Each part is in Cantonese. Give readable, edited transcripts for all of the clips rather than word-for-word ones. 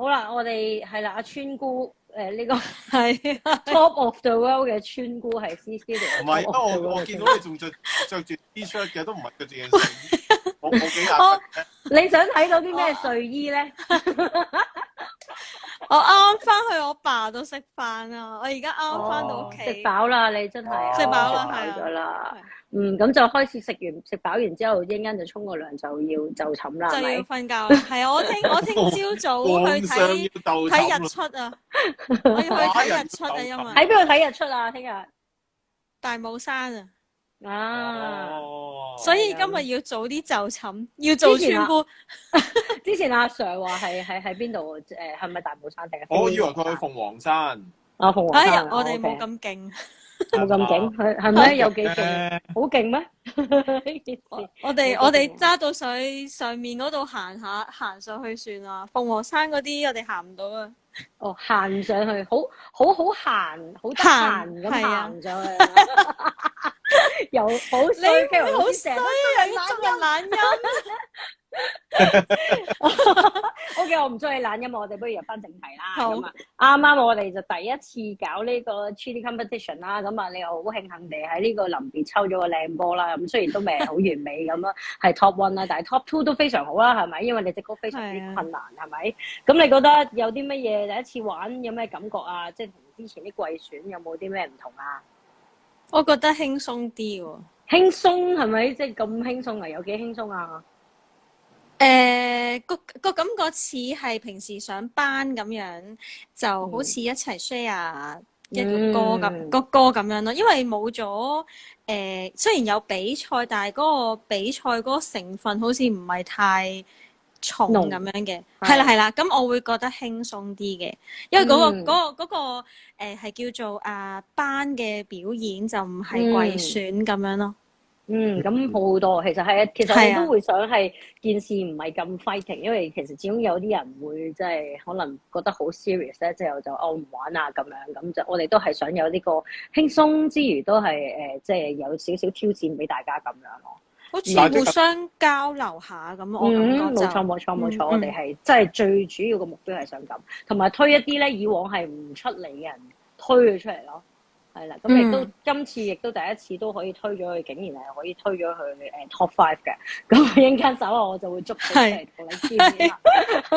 好啦，我哋係啦，阿川姑呢個係 Top of the World 嘅川姑係 C Studio 唔係，因 Top of the 為我 World 見嘅到你仲着住 T-shirt 嘅，都唔係着住件睡衣，冇幾眼瞓嘅。你想睇到啲咩睡衣咧？我啱啱翻去我爸度食飯啊！我而家啱啱翻到屋企，食飽啦，你真係食飽啦食飽咗啦。係咁就開始食飽完之後，一陣間就沖個涼就要就寢啦，就要係咪？瞓覺啦。係啊，我聽朝早去睇日出啊！我要去睇日出啊，因為喺邊度睇日出啊？聽日大帽山啊！哦，所以今日要早啲就寢，要做村姑。之前阿 Sir 話係喺邊度？係咪大帽山定係？我以為佢去鳳凰山。啊，鳳凰山。我哋冇咁勁，冇咁勁，係咩？有幾勁？好勁咩？呢件事我哋揸到上面嗰度行上去算啦。鳳凰山嗰啲我哋行唔到啊。哦，行上去，好閒，好得閒咁行上去，又好衰，你好衰啊！你中日懶音。O.K. 我唔中意懶音，我哋不如入翻正題啦。好咁啊，啱啱我哋就第一次搞呢個 Chili Competition 啦。咁啊，你又好慶幸地喺呢個臨別抽咗個靚波啦。咁雖然都未係好完美咁啊，係 Top One 啦，但係 Top Two 都非常好啦，係咪？因為你隻歌非常之困難，係咪？咁你覺得有啲乜嘢第一次玩有咩感覺啊？即係同之前啲季選有冇啲咩唔同啊？我覺得輕鬆啲喎。輕鬆係咪？即係咁輕鬆啊？有幾輕鬆啊？個感覺似係平時上班咁樣，就好似一齊 share 一個歌咁，個歌咁樣咯。因為冇咗雖然有比賽，但係嗰個比賽嗰個成分好似唔係太重咁樣嘅。係啦，咁我會覺得輕鬆啲嘅，因為嗰個係叫做班嘅表演，就唔係季選咁樣咯。咁好多，其實係啊，其實我都會想係件事唔係咁 fighting，因為其實始終有啲人會即係可能覺得好 serious 咧，之後就唔玩啊咁樣，咁就我哋都係想有呢個輕鬆之餘，都係即係有少少挑戰俾大家咁樣咯。好似互相交流下咁，我感覺就冇錯，我哋係即係最主要嘅目標係想咁，同埋推一啲咧以往係唔出嚟嘅人推佢出嚟咯。係啦，咁亦都今次亦都第一次都可以推咗佢，竟然係可以推咗佢Top 5嘅。咁一陣間稍後我就會捉佢出嚟同你知啦。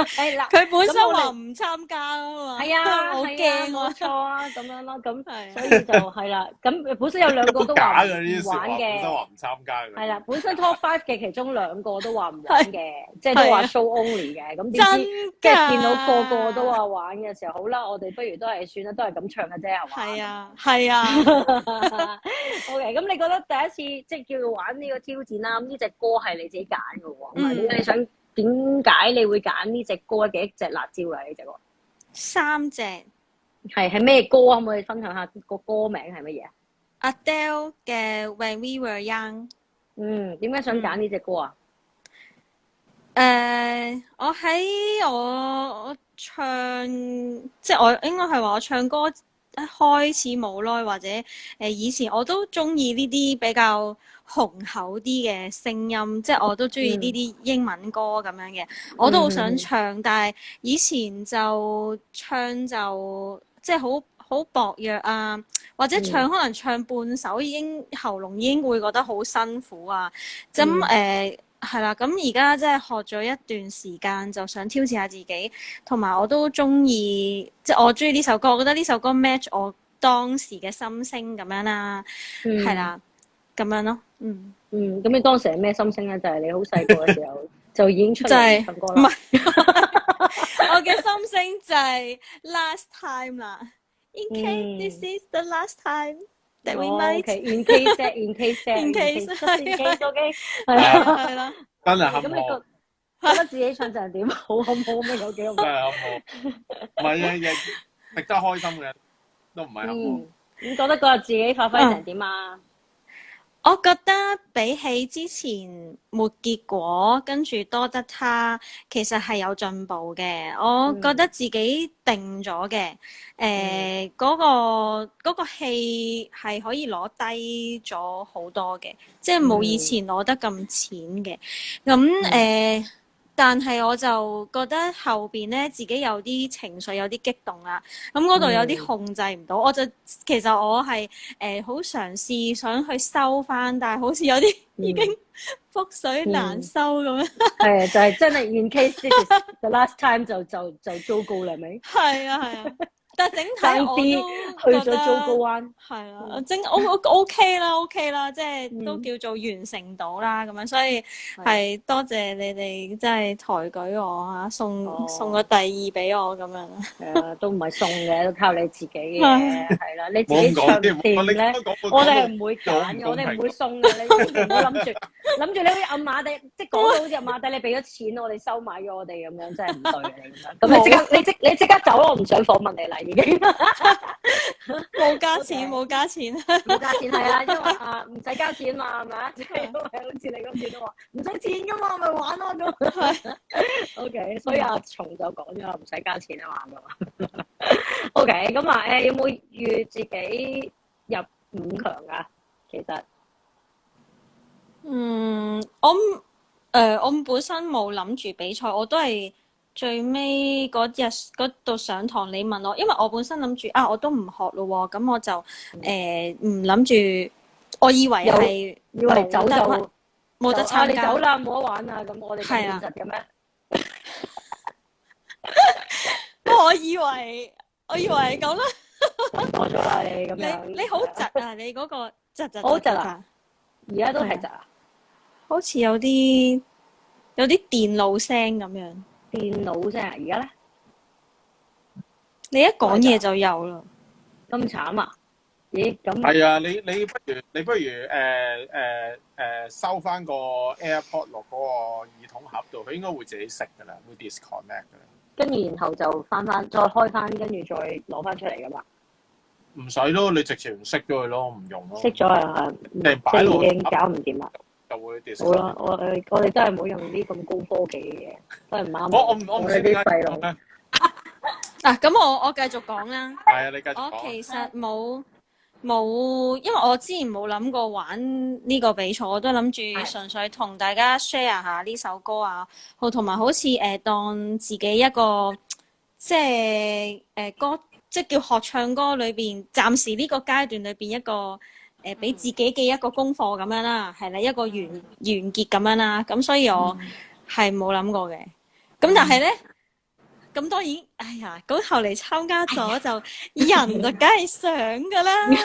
係啦，佢本身話唔參加啊嘛。係啊，好驚冇錯啊，咁樣咯。咁所以就係啦。咁本身有兩個都話唔玩嘅。本身話唔參加嘅。係啦，本身 Top 5嘅其中兩個都話唔玩嘅，即係都話 show only 嘅。咁點知即係見到個個都話玩嘅時候，好啦，我哋不如都係算啦，都係咁唱嘅啫，係嘛？係啊。OK， 咁你覺得第一次即係叫做玩呢個挑戰啦？咁呢隻歌係你自己揀嘅喎，你想點解你會揀呢隻歌？幾隻辣椒㗎呢隻歌？3隻。係咩歌？可唔可以分享下個歌名係乜嘢？Adele 嘅 When We Were Young。點解想揀呢隻歌啊？我喺我唱，即係我應該係話我唱歌開始冇耐，或者以前我都中意呢啲比較雄厚啲嘅聲音，即係我都中意呢啲英文歌咁樣嘅，我都好想唱，但係以前就唱就即係好薄弱啊，或者唱可能唱半首已經喉嚨已經會覺得好辛苦啊，咁係啦，咁而家即係學咗一段時間，就想挑戰下自己，同埋我都中意，即係我中意呢首歌，我覺得呢首歌 match 我當時嘅心聲咁樣啦，係啦，咁樣咯，咁你當時係咩心聲咧？就係你好細個嘅時候就已經出嚟唱歌啦。唔係，我嘅心聲就係 last time 啦。In case this is the last time that we might。in case，OK，係啦。真係坎坷。咁你覺得自己唱成點？好坎坷咩？有幾坎坷？真係坎坷。唔係嘅，亦食得開心嘅，都唔係坎坷。你覺得嗰日自己發揮成點啊？我覺得比起之前沒結果，跟住多得他，其實係有進步嘅。我覺得自己定咗嘅，嗰個氣係可以攞低咗好多嘅，即係冇以前攞得咁淺嘅。咁但係我就覺得後邊咧自己有啲情緒有啲激動啦，咁嗰度有啲控制唔到，我就其實我係好嘗試想去收翻，但係好似有啲已經覆水難收咁樣。係就係真係 in case this is the last time 就糟糕啦，係咪？係啊，但係整體我都去咗糟糕灣。係啦，OK 啦，即係都叫做完成到啦咁樣，所以係多謝你哋真係抬舉我啊，送個第2俾我咁樣。係啊，都唔係送嘅，都靠你自己嘅，係啦，你自己唱唔掂咧，我哋係唔會揀嘅，我哋唔會送嘅，你千祈唔好諗住你好似暗馬地，即係講到好似暗馬地，你俾咗錢我哋收買咗我哋咁樣，真係唔對嘅咁樣。咁你即刻走，我唔想訪問你啦，已經。冇加錢，冇加錢係啊，因為唔使交錢嘛，係咪啊？即係因為好似你嗰次都話唔使錢噶嘛，咪玩咯咁。OK， 所以阿松就講咗唔使交錢啊嘛。OK， 咁啊有冇預自己入5強啊？其實我本身冇諗住比賽，我都係最尾嗰日嗰度上堂，你問我，因為我本身諗住我都唔學咯喎，咁我就唔諗住，我以為走就冇得參加，你走啦，冇得玩啊！咁我哋咁現實嘅咩？我以為係咁啦，錯咗啦你咁樣。你好窒啊！你嗰個窒好窒啊！而家都係窒啊！好似有啲電腦聲咁樣。電腦聲啊！而家咧，你一講嘢就有啦。咁慘啊！咦？咁係啊！你不如收翻個 AirPod 落嗰個耳筒盒度，佢應該會自己熄噶啦，會 disconnect 噶啦。跟住然後就再開翻，跟住再攞翻出嚟噶嘛？唔使咯，你直接唔熄咗佢咯，唔用咯。熄咗啊！即係已經搞唔掂啦。就會 disconnect。好啦，我哋真係唔好用啲咁高科技嘅嘢，真係唔啱。我唔知點解啲廢佬。咁我繼續講啦。係啊，你繼續講。我其實冇，因為我之前冇諗過玩呢個比賽，我都諗住純粹同大家 share 下呢首歌啊，同埋好似當自己一個即係歌，即係叫學唱歌裏邊，暫時呢個階段裏邊一個俾自己嘅一個功課咁樣啦，係啦，一個完結咁樣啦，咁所以我係冇諗過嘅，咁但係咧。咁當然，哎呀，咁後嚟參加咗就人就梗係想㗎啦，係咪？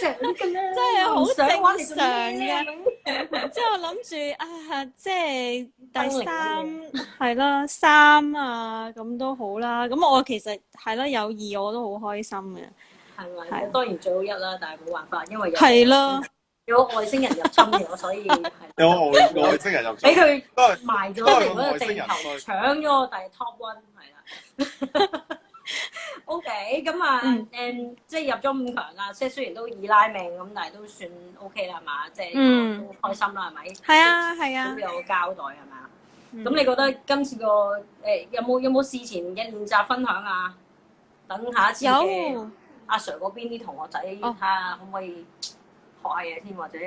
想㗎啦，真係好正常嘅。之後諗住即係第3係啦，3啊咁都好啦。咁我其實係啦，有2我都好開心嘅。係咪？當然最好1啦，但係冇辦法，因為有外星人入侵咗，所以有外星人入侵，俾佢埋咗嚟嗰個地球，搶咗我第 top 1，係啦。OK， 咁啊即係入咗5強啦，即係雖然都易拉命咁，但係都算 OK 啦，係嘛？即係都開心啦，係咪？係啊，都有交代係嘛？咁你覺得今次個有冇事前嘅練習分享啊？等下一次嘅阿 Sir 嗰邊啲同學仔睇下可唔可以學下嘢先，或者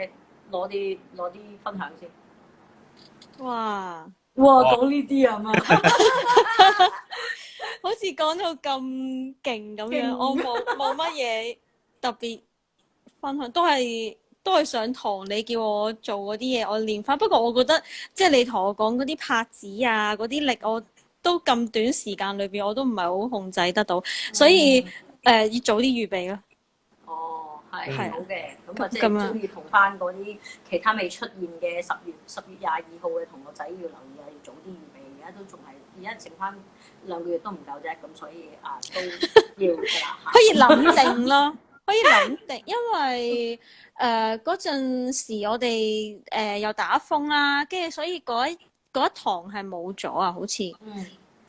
攞啲分享先。哇！講呢啲啊嘛，好似講到咁勁咁樣，我冇乜嘢特別分享，都係上堂你叫我做嗰啲嘢，我練翻。不過我覺得即係你同我講嗰啲拍子啊，嗰啲力，我都咁短時間裏邊我都唔係好控制得到，所以要早啲預備咯。係好嘅，咁啊即係都要同翻嗰啲其他未出現嘅10月22號嘅同學仔要留意啊，要早啲預備。而家都仲係，而家剩翻2個月都唔夠啫，咁所以都要㗎啦。可以諗定咯，可以諗定，因為嗰陣時我哋又打風啦，跟住所以嗰一堂係冇咗啊，好似。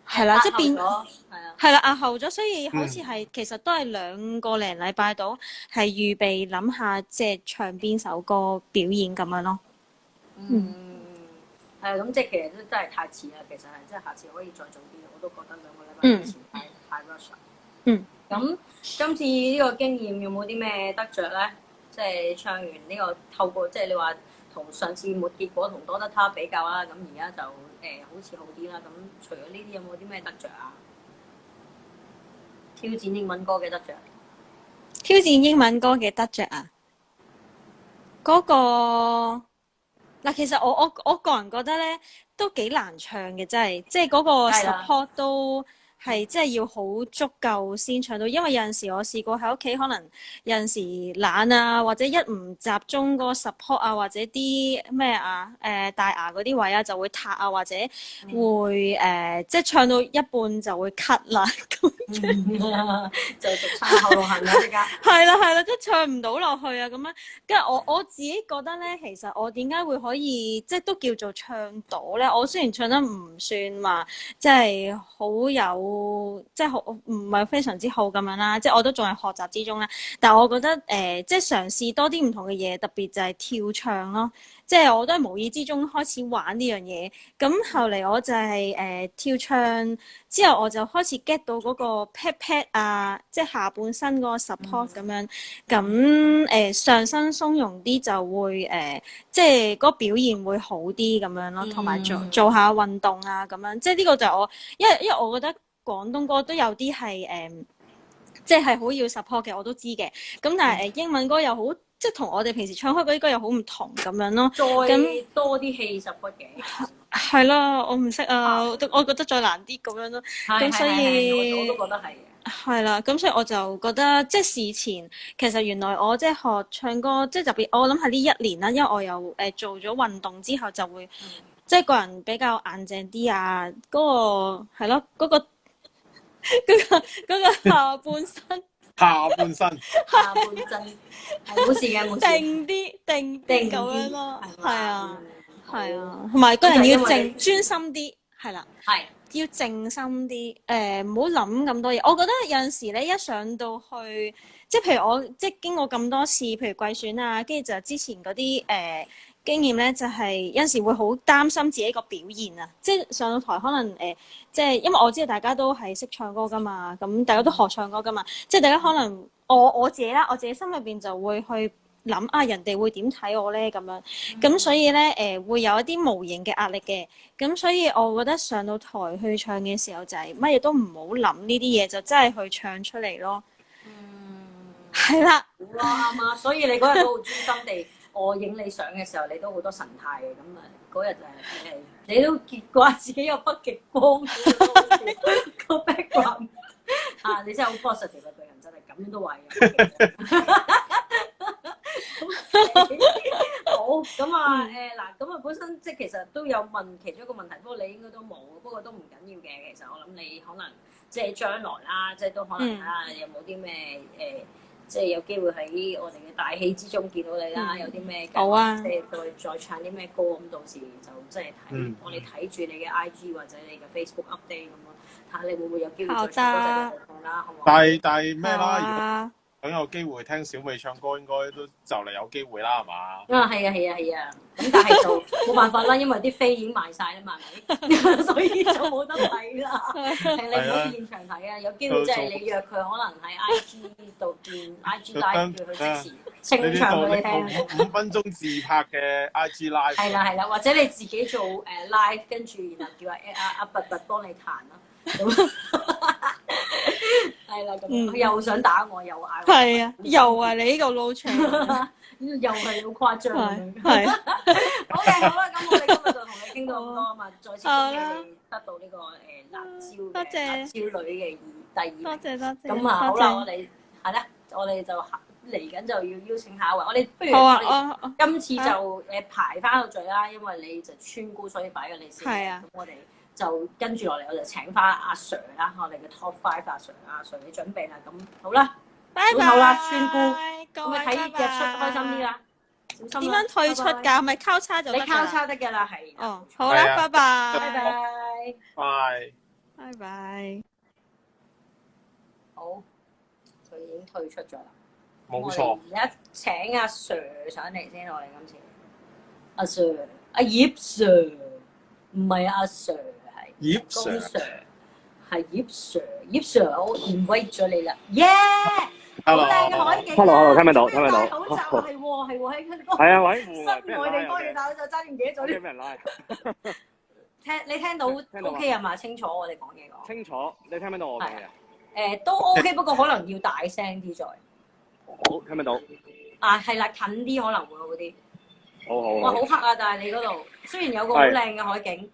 係啦，即係變係啦，壓後咗，所以好似係其實都係2個零禮拜到，係預備諗下即係唱邊首歌表演咁樣咯。咁即係其實都真係太遲啦，其實係即係下次可以再早啲，我都覺得2個禮拜之前太 rush。咁今次呢個經驗有冇啲咩得着咧？即係唱完呢個透過即係你話同上次沒結果同多得他比較啦，咁而家就好似好啲啦。咁除咗呢啲有冇啲咩得着啊？挑戰英文歌嘅得着。挑戰英文歌嘅得着啊！嗰、個嗱，其實我個人覺得咧，都幾難唱嘅，真係，即係嗰個 support 都係即係要好足夠先唱到，因為有陣時我試過喺屋企，可能有陣時懶啊，或者一唔集中嗰個 support 啊，或者啲咩啊大牙嗰啲位啊，就會塌啊，或者會即係唱到一半就會咳啦，就直撐後路行啦，即刻。係啦，即係唱唔到落去啊咁樣。跟住我自己覺得咧，其實我點解會可以即係都叫做唱到咧？我雖然唱得唔算話即係好有，即係好唔係非常之好咁樣啦，即係我都仲係學習之中啦。但係我覺得即係嘗試多啲唔同嘅嘢，特別就係跳唱咯。即係我都係無意之中開始玩呢樣嘢，咁後嚟我就係跳唱之後，我就開始 get 到嗰個 pat pat 啊，即係下半身嗰個 support 咁樣，咁上身鬆容啲就會即係嗰個表現會好啲咁樣咯，同埋做下運動啊咁樣，即係呢個就係我，因為我覺得廣東歌都有啲係即係好要 support 嘅，我都知嘅，咁但係英文歌又好。即係同我哋平時唱開嗰啲歌又好唔同咁樣咯，再多啲氣實骨嘅。係啦，我唔識啊，我覺得再難啲咁樣咯。咁所以我都覺得係嘅。係啦，咁所以我就覺得即係事前其實原來我即係學唱歌，即係特別我諗係呢一年啦，因為我又做咗運動之後就會即係個人比較硬淨啲啊，嗰個係咯，嗰個下半身。下半身係冇事嘅，冇事。定咁樣咯，係啊，同埋個人要靜專心啲，係啦，要靜心啲，唔好諗咁多嘢。我覺得有陣時咧，一上到去，即係譬如我即係經過咁多次，譬如季選啊，跟住就之前嗰啲經驗咧，就係有陣時會好擔心自己個表現啊！即係上到台可能即係因為我知道大家都係識唱歌噶嘛，咁大家都學唱歌噶嘛，即係大家可能我自己啦，我自己心裏邊就會去諗啊，人哋會點睇我咧咁樣，咁所以咧會有一啲無形嘅壓力嘅，咁所以我覺得上到台去唱嘅時候就係乜嘢都唔好諗呢啲嘢，就真係去唱出嚟咯。係啦。好啦，啱啊！所以你嗰日都好專心地。我影你相嘅時候，你都好多神態嘅，咁啊嗰日你都見過自己有北極光個 background 啊！你真係好 positive 嘅個人，真係咁樣都話嘅。好咁啊嗱，咁啊本身即係其實都有問其中一個問題，不過你應該都冇，不過都唔緊要嘅。其實我諗你可能即係將來啦，即係都可能睇下有冇啲咩即係有機會喺我哋嘅大戲之中見到你啦，有啲咩好啊，即係再唱啲咩歌咁，到時就即係睇我哋睇住你嘅 IG 或者你嘅 Facebook update 咁咯，睇下你會唔會有機會再唱多隻歌啦，好唔好？但係咩啦？如果有機會聽小美唱歌，應該都就嚟有機會啦，係嘛？係啊！咁但係就冇辦法啦，因為啲飛已經賣晒啦嘛，係咪？所以就冇得睇啦。你唔好現場睇啊！有機會即係你約佢，可能喺 IG 度見 IG live 叫佢即時清唱俾你聽。5分鐘自拍嘅 IG live。係啦，或者你自己做live，跟住然後叫阿拔拔幫你彈咯。係啦，咁佢又想打我，又嗌。係啊，又係你呢個撈場，又係好誇張咁樣。係。好啦，咁我哋今日就同你傾到咁多啊嘛，再次恭喜你得到呢個辣椒女嘅第二名。多謝。咁啊，好啦，我哋係啦，我哋就嚟緊就要邀請下一位，我哋不如我哋今次就排翻個序啦，因為你就村姑，所以擺咗你先。係啊。咁我哋。就跟住落嚟，我就請翻阿 Sir 啦，我哋嘅 Top 5阿 Sir，阿 Sir 你準備啦，咁好啦，拜拜，好啦，村姑，咁你睇日出開心啲啦，小心點樣退出㗎？係咪交叉就得㗎？你交叉得㗎啦，係。哦，好啦，拜拜。拜拜。好，佢已經退出咗啦。冇錯。而家請阿 Sir 上嚟先，我哋今次。阿 Sir，阿葉 Sir。唔係阿 Sir， 係葉Sir，係葉 Sir，葉 Sir，我 invite 咗你啦，耶！好靚嘅海景啊 Hello，聽唔聽到？做咩聽唔聽到？戴口罩啊？係喎係喎，喺嗰個係啊，喺戶外室外地方要戴口罩，爭啲唔記得咗俾啲。人拉。你聽到聽到啊 OK 係嘛？清楚我哋講嘢講。清楚，你聽唔聽到我講嘢？都 OK，不過可能要大聲啲再。好，聽唔聽到？啊，係啦，近啲可能會好啲。哇，好好好，好黑啊！但係你嗰度雖然有個好靚嘅海景，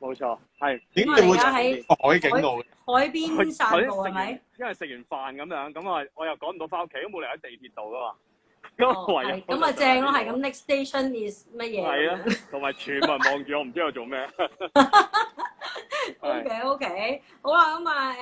冇錯，係。點解會而家喺個海景度？海邊散步係咪？因為食完飯咁樣，咁我又趕唔到翻屋企，都冇理由喺地鐵度噶嘛。哦，咁唯有係咁啊正咯，係咁 next station is 乜嘢？係啊，同埋全部人望住我，唔知我做咩。 OK，好啦，咁啊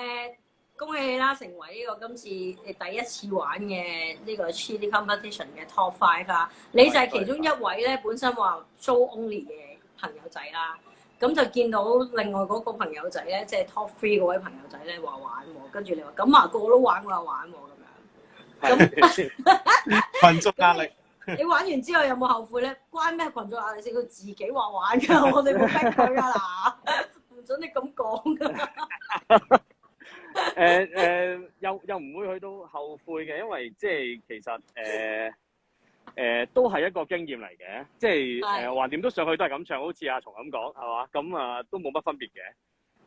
恭喜你啦，成為呢個今次第一次玩嘅呢個 Chili Competition 嘅 Top 5啦。你就係其中一位咧，本身話 show only 嘅朋友仔啦。咁就見到另外嗰個朋友仔咧，即係 Top 3嗰位朋友仔咧話玩喎，跟住你話咁啊個個都玩，我又玩喎咁樣。咁群眾壓力。你玩完之後有冇後悔咧？關咩群眾壓力事？佢自己話玩㗎，我哋冇逼佢㗎嗱，唔準你咁講㗎。又唔會去到後悔嘅，因為即係其實都係一個經驗嚟嘅，即係橫掂都上去都係咁唱，好似阿松咁講係嘛，咁啊都冇乜分別嘅。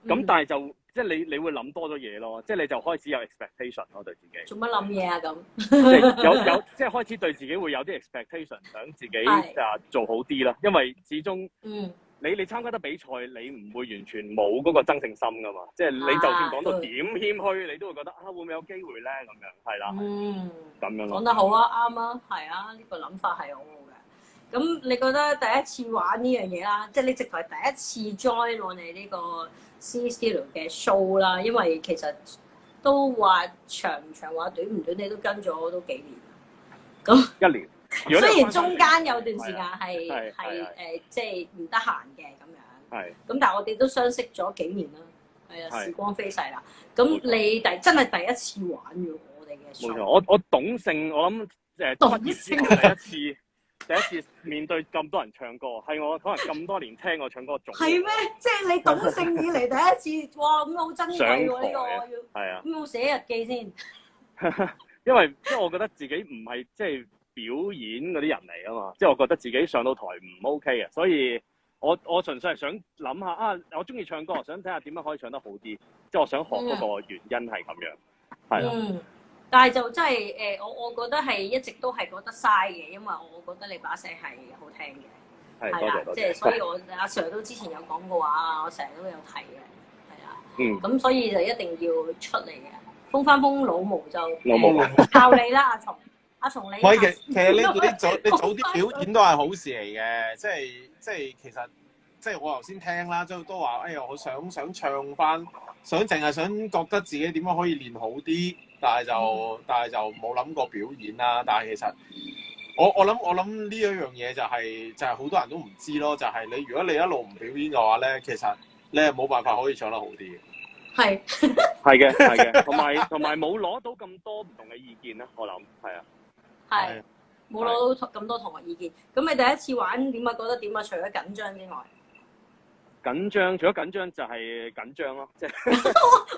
咁但係就即係你會諗多咗嘢咯，即係你就開始有 expectation 咯對自己。做乜諗嘢啊咁？即係有即係開始對自己會有啲 expectation，想自己做好啲啦，因為始終你參加得比賽，你唔會完全冇嗰個爭勝心噶嘛，即係你就算講到點謙虛，你都會覺得會唔會有機會咧咁樣，係啦，咁樣咯。講得好啊，啱啊，係啊，呢個諗法係好好嘅。咁你覺得第一次玩呢樣嘢啦，即係你直頭係第一次 join 我哋呢個 Cine Studio 嘅 show 啦，因為其實都話長唔長話短唔短，你都跟咗都幾年。咁1年。雖然中間有段時間係即係唔得閒嘅咁樣，咁但係我哋都相識咗幾年啦，係啊，時光飛逝啦。咁你真係第一次玩嘅我哋嘅 show。冇錯，我懂性，我諗畢業之後第一次面對咁多人唱歌，係我可能咁多年聽我唱歌仲係咩？即係你懂性以嚟第一次，哇！咁好珍貴喎呢個，係啊。咁有冇寫日記先？因為我覺得自己唔係即係表演嗰啲人嚟啊嘛，即係我覺得自己上到台唔 OK 啊，所以我純粹係想諗下我中意唱歌，想睇下點樣可以唱得好啲，即係我想學嗰個原因係咁樣，係啦。但係就真係我覺得係一直都係覺得嘥嘅，因為我覺得你把聲係好聽嘅，係啦，即係所以我阿 Sir 都之前有講過話，我成日都有睇嘅，係啦，咁所以就一定要出嚟嘅，封翻封老毛就靠你啦，阿松你。喂，其實你早啲表演都係好事嚟嘅，即係其實即係我頭先聽啦，都話哎呀，我想唱翻，淨係想覺得自己點樣可以練好啲。但係就冇諗過表演啦。但係其實我諗呢一樣嘢就係好多人都唔知咯。就係如果你一路唔表演嘅話咧，其實你係冇辦法可以唱得好啲嘅。係嘅，同埋冇攞到咁多唔同嘅意見啦。我諗係啊，係冇攞到咁多同學意見。咁你第一次玩點啊？覺得點啊？除咗緊張之外。緊張，除咗緊張就係緊張咯，即係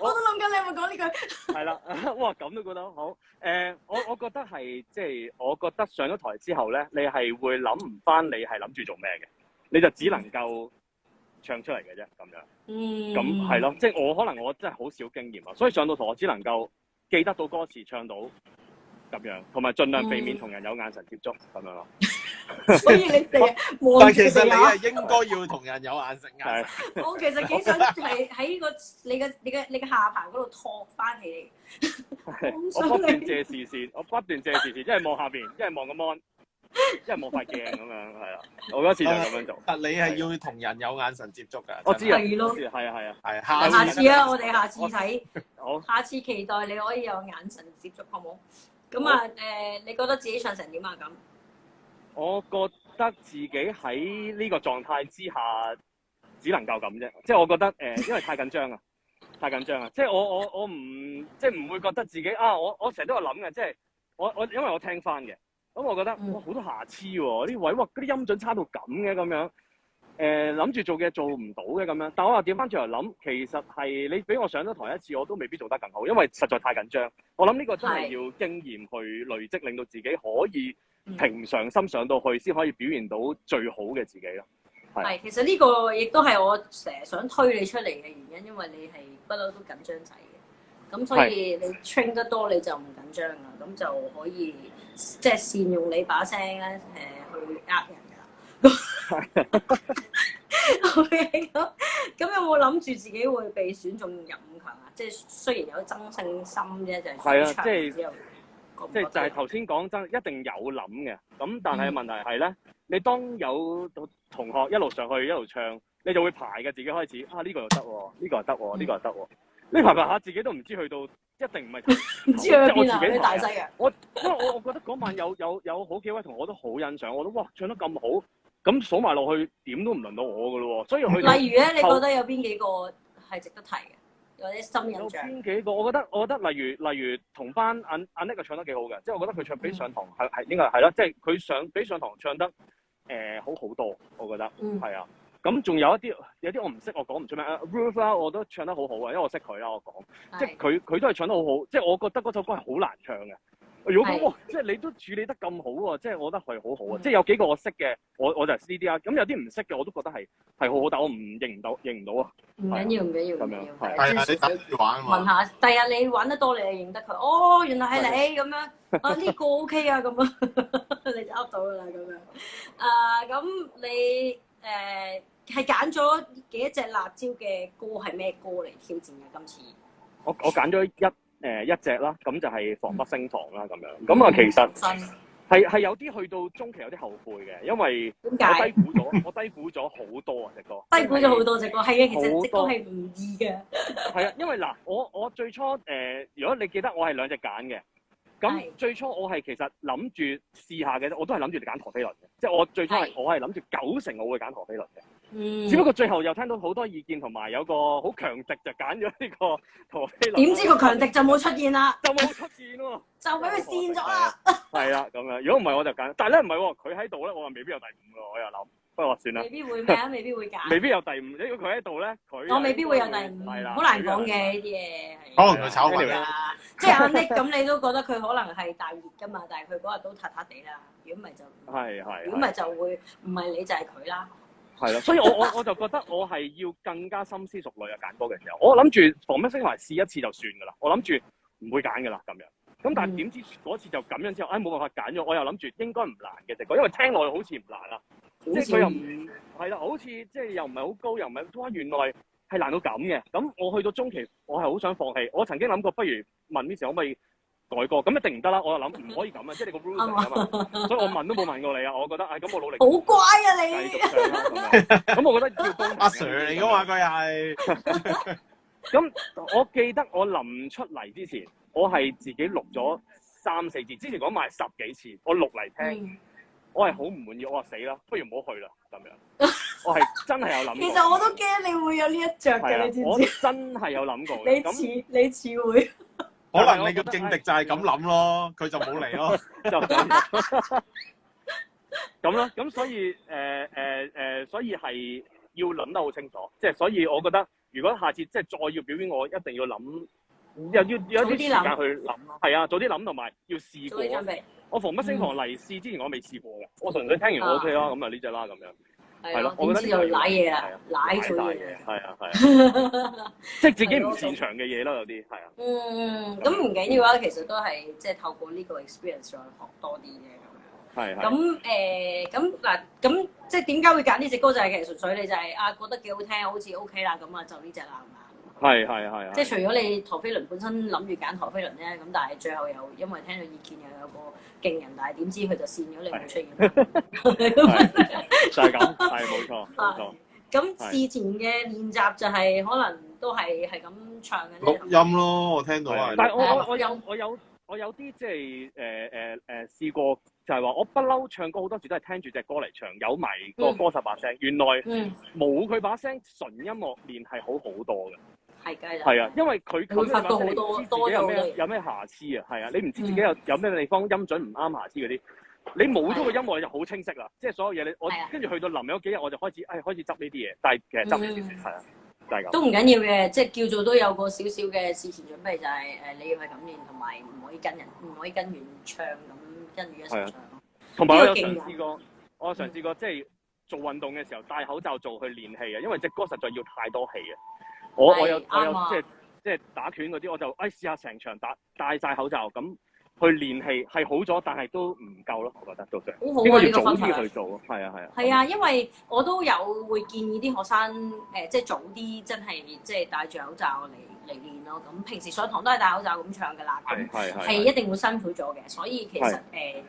我都諗緊你有冇講呢句。係啦，哇咁都覺得好。我覺得係即係，我覺得上咗台之後咧，你係會諗唔翻你係諗住做咩嘅，你就只能夠唱出嚟嘅啫咁樣。咁係咯，即係我可能我真係好少經驗啊，所以上到台我只能夠記得到歌詞唱到咁樣，同埋盡量避免同人有眼神接觸咁樣咯。所以你哋但其實你係應該要同人有眼神。我其實幾想係喺你嘅下巴嗰度托翻起你。我不斷借視線，一係望下邊，一係望個 mon， 一係望塊鏡咁樣，係啦。我嗰次就咁樣做。但你係要同人有眼神接觸㗎。我知啊，係啊。下次啊，我哋下次睇。好。下次期待你可以有眼神接觸，好冇？咁啊你覺得自己唱成點啊？咁？我覺得自己喺呢個狀態之下，只能夠咁啫。即係我覺得因為太緊張啊，即係我唔會覺得自己我成日都有諗嘅，即係我因為我聽翻嘅，咁我覺得哇好多瑕疵喎，啲位哇嗰啲音準差到咁嘅咁樣，諗住做嘅做唔到嘅咁樣，但我又調翻轉頭諗，其實係你俾我上咗台一次，我都未必做得更好，因為實在太緊張。我諗呢個真係要經驗去累積，令到自己可以平常心上到去，先可以表現到最好嘅自己咯。係，其實呢個亦都係我成日想推你出嚟嘅原因，因為你係不嬲都緊張仔嘅，咁所以你 train 得多你就唔緊張啦，咁就可以即係善用你把聲咧去呃人㗎。OK，咁有冇諗住自己會被選中入5強啊？即係雖然有爭勝心啫，就係係啊，即係就係頭先講真，一定有諗嘅。咁但係問題係咧，你當有同學一路上去一路唱，你就會排嘅，自己開始呢個又得喎，呢個又得喎，呢個又得喎。你排下自己都唔知去到，一定唔係唔知去邊啊？自己大劑啊！因為我覺得嗰晚有好幾位同學我都好欣賞，我都哇唱得咁好，咁數埋落去點都唔輪到我㗎咯喎。所以去例如咧，你覺得有邊幾個係值得提嘅？或者深印象？邊幾個？我覺得例如同班阿 Nick 唱得幾好嘅，即係我覺得佢唱比上堂係應該係啦，即係佢比上堂唱得好好多，我覺得係啊。咁仲有啲我唔識，我講唔出咩。Ruth 啦，我都唱得好好啊，因為我識佢啦，我講即係佢都係唱得好好，即係我覺得嗰首歌係好難唱嘅。如果講即係你都處理得咁好喎，即係我覺得係好好啊！即係有幾個我識嘅，我就係呢啲啊。咁有啲唔識嘅，我都覺得係好好，但我認唔到啊。唔緊要咁樣係啊，你等住玩啊嘛。問下，第日你玩得多，你就認得佢。哦，原來係你咁樣。啊，呢個 OK 啊，咁樣你就噏到㗎啦，咁樣。咁你係揀咗幾多隻辣椒嘅歌？係咩歌嚟挑戰嘅今次？我揀咗一隻啦，咁就係防不勝防啦，咁樣。咁啊，其實係有啲去到中期有啲後悔嘅，因為我低估咗好多啊隻歌。低估咗好多隻歌，係啊，其實隻歌係唔易嘅。係啊，因為嗱，我最初如果你記得我係2隻揀嘅，咁最初我係其實諗住試下嘅，我都係諗住揀陀飛輪嘅，即係我最初我係諗住90%我會揀陀飛輪嘅。只不過最後又聽到好多意見，同埋有個好強敵就揀咗呢個陀飛輪。點知個強敵就冇出現啦？就冇出現喎，就俾佢跣咗啦。係啦，咁樣。如果唔係我就揀，但係咧唔係喎，佢喺度咧，我話未必有第5㗎，我又諗，不過算啦。未必會咩啊？未必會揀。未必有第5，如果佢喺度咧，我未必會有第5。係啦，好難講嘅呢啲嘢。可能佢炒緊㗎。即係阿 Nick 咁，你都覺得佢可能係大熱㗎嘛？但係佢嗰日都塌塌地啦。如果唔係就如果唔係就會唔係你就係佢啦。係啦，所以我就覺得我係要更加深思熟慮啊！揀歌嘅時候，我諗住防不勝防試一次就算㗎啦，我諗住唔會揀㗎啦咁樣。咁但係點知嗰次就咁樣之後，冇辦法揀咗，我又諗住應該唔難嘅隻歌，因為聽落去好似唔難啦，即係佢又唔係啦，好似即係又唔係好高，又唔係哇，原來係難到咁嘅。咁我去到中期，我係好想放棄。我曾經諗過，不如問 Miss 可唔可以改歌，咁一定唔得啦！我又諗唔可以咁啊，即係你個 rules 嚟㗎嘛，所以我問都冇問過你啊！我覺得，咁我努力。好乖啊你！繼續唱啦，咁我覺得要公平。阿 Sir 嚟㗎嘛，佢係。咁我記得我臨出嚟之前，我係自己錄咗3、4次，之前講埋10幾次，我錄嚟聽，我係好唔滿意，我話死啦，不如唔好去啦咁樣。我係真係有諗過。其實我都驚你會有呢一着嘅，你知唔知？我真係有諗過。你似會。可能你個勁敵就係咁諗咯，佢就冇嚟咯，就咁啦。咁所以所以係要諗得好清楚，即係所以我覺得，如果下次即係再要表演，我一定要諗，又要有啲時間去諗咯。係啊，早啲諗同埋要試過。我防不勝防嚟試之前，我未試過嘅，我純粹聽完我 OK 啦，咁啊呢隻啦咁樣。係咯，我覺得呢個瀨嘢啊，瀨咗嘢。係啊，即係自己唔擅長嘅嘢咯，有啲係啊。咁唔緊要啊，其實都係即係透過呢個 experience 再學多啲啫咁樣。係。咁嗱，咁即係點解會揀呢隻歌？就係其實純粹你就係覺得幾好聽，好似 OK 啦，咁啊就呢隻啦，係嘛？係。即係除咗你陀飛輪本身諗住揀陀飛輪啫，咁但係最後又因為聽到意見又有個勁人，但係點知佢就跣咗你冇出現。就係咁，係冇錯。咁事前嘅練習就係可能都係咁唱嘅錄音咯，我聽到啊。但係我有啲即係試過，就係話我不嬲唱歌好多時都係聽住隻歌嚟唱，有埋個歌手把聲。原來冇佢把聲，純音樂練係好好多嘅。係㗎。係啊，因為佢會發覺好多有咩瑕疵啊？係啊，你唔知自己有咩地方音準唔啱瑕疵嗰啲。你冇咗個音樂就好清晰啦，即係所有嘢我係啊跟住去到臨尾嗰幾日我就開始執呢啲嘢，但係其實執呢啲係啊，就係咁。都唔緊要嘅，即係叫做都有個少少嘅事前準備，就係你要係咁練，同埋唔可以跟原唱咁跟住一齊唱。同埋我有呢個勁嘗試過即係做運動嘅時候戴口罩做去練氣啊，因為隻歌實在要太多氣啊。我有即係打拳嗰啲，我就試下成場戴晒口罩咁去練氣，係好咗，但係都唔夠咯，我覺得都想。好好啊！應該要早呢個方法啲去做，係啊。係啊，因為我都有會建議啲學生即係早啲真係即係戴住口罩嚟練咯。咁平時上堂都係戴口罩咁唱㗎啦，係一定會辛苦咗嘅。所以其實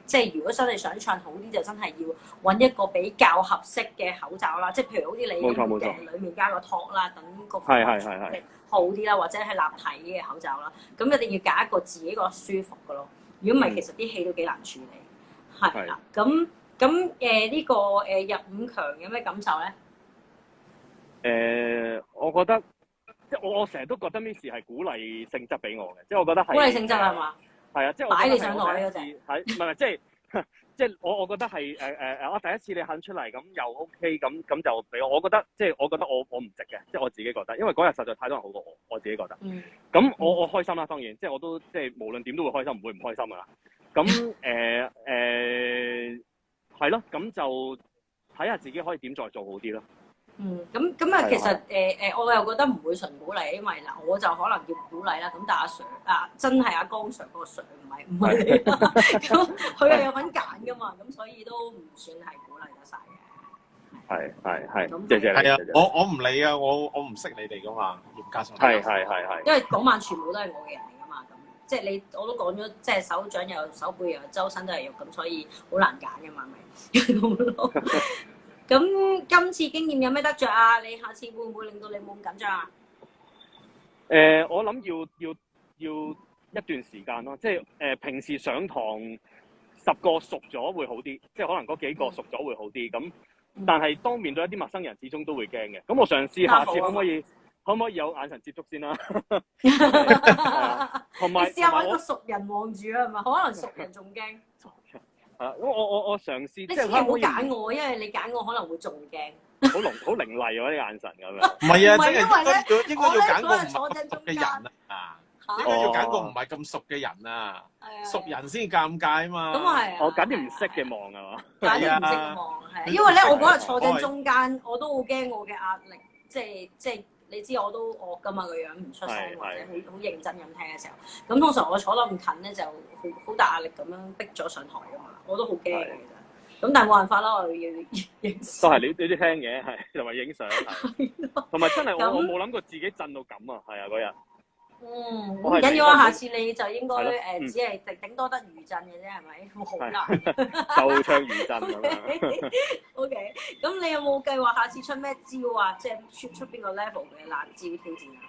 即係如果真係想唱好啲，就真係要揾一個比較合適嘅口罩啦。即係譬如好似你咁嘅裡面加個托啦，等個係好啲啦，或者係立體嘅口罩啦。咁一定要揀一個自己個舒服嘅咯。如果唔係，其實啲氣都幾難處理。係啦，咁呢個入5強有咩感受咧？我覺得即係我成日都覺得 Miss 係鼓勵性質俾我嘅，即係我覺得係鼓勵性質係嘛？係啊，即係擺你上台嗰隻係唔係即係我覺得係我第一次你肯出嚟咁又 OK 咁就俾我覺得即係我覺得我唔值嘅，即係我自己覺得，因為嗰日實在太多人好過我自己覺得。咁我開心啦，當然即係我都即係無論點都會開心，唔會唔開心噶啦。咁係咯，咁就睇下自己可以點再做好啲咯。咁啊，其實我又覺得唔會純鼓勵，因為嗱，我就可能要鼓勵啦。咁但係阿 Sir 真係阿江 Sir 嗰個 Sir 唔係你啦。咁佢又有份揀噶嘛，咁所以都唔算係鼓勵得晒嘅。係，謝謝你。係啊，我唔理啊，我唔識你哋噶嘛，嚴格上。係。因為嗰晚全部都係我嘅人嚟噶嘛，咁即係我都講咗，即係手掌又手背又周身都係肉，咁所以好難揀噶嘛，咪咁咯。咁今次經驗有咩得着啊？你下次會唔會令到你冇咁緊張啊？我諗要一段時間咯，即係平時上堂10個熟咗會好啲，即係可能嗰幾個熟咗會好啲。咁但係當面對一啲陌生人，始終都會驚嘅。咁我嘗試下次可唔可以有眼神接觸先啦？同埋試下揾個熟人望住啊，係咪？可能熟人仲驚。我嘗試，你千祈唔好揀我，因為你揀我可能會仲驚。好凌厲喎啲眼神咁樣。唔係啊，即係應該要揀個唔坐係熟嘅人啊，應應該要揀個唔係咁熟嘅人啊，熟人先尷尬啊嘛。咁啊係。我揀啲唔識嘅望係嘛？揀啲唔識望係，因為咧我嗰日坐正中間，我都好驚我嘅壓力，即係。你知我都惡㗎嘛，個樣唔出聲或者好認真咁聽嘅時候，咁通常我坐得咁近咧就好大壓力咁樣逼咗上台㗎嘛，我都好驚嘅其實。咁但係冇辦法啦，我要影相。都係你啲聽嘅係，同埋影相係，同埋真係我冇諗過自己震到咁啊，係啊嗰日。唔緊要啊，下次你就應該只係頂多得餘震嘅啫，係咪？好難。就唱餘震咁樣。OK，咁你有冇計劃下次出咩招啊？即係出邊個 level 嘅辣招挑戰啊？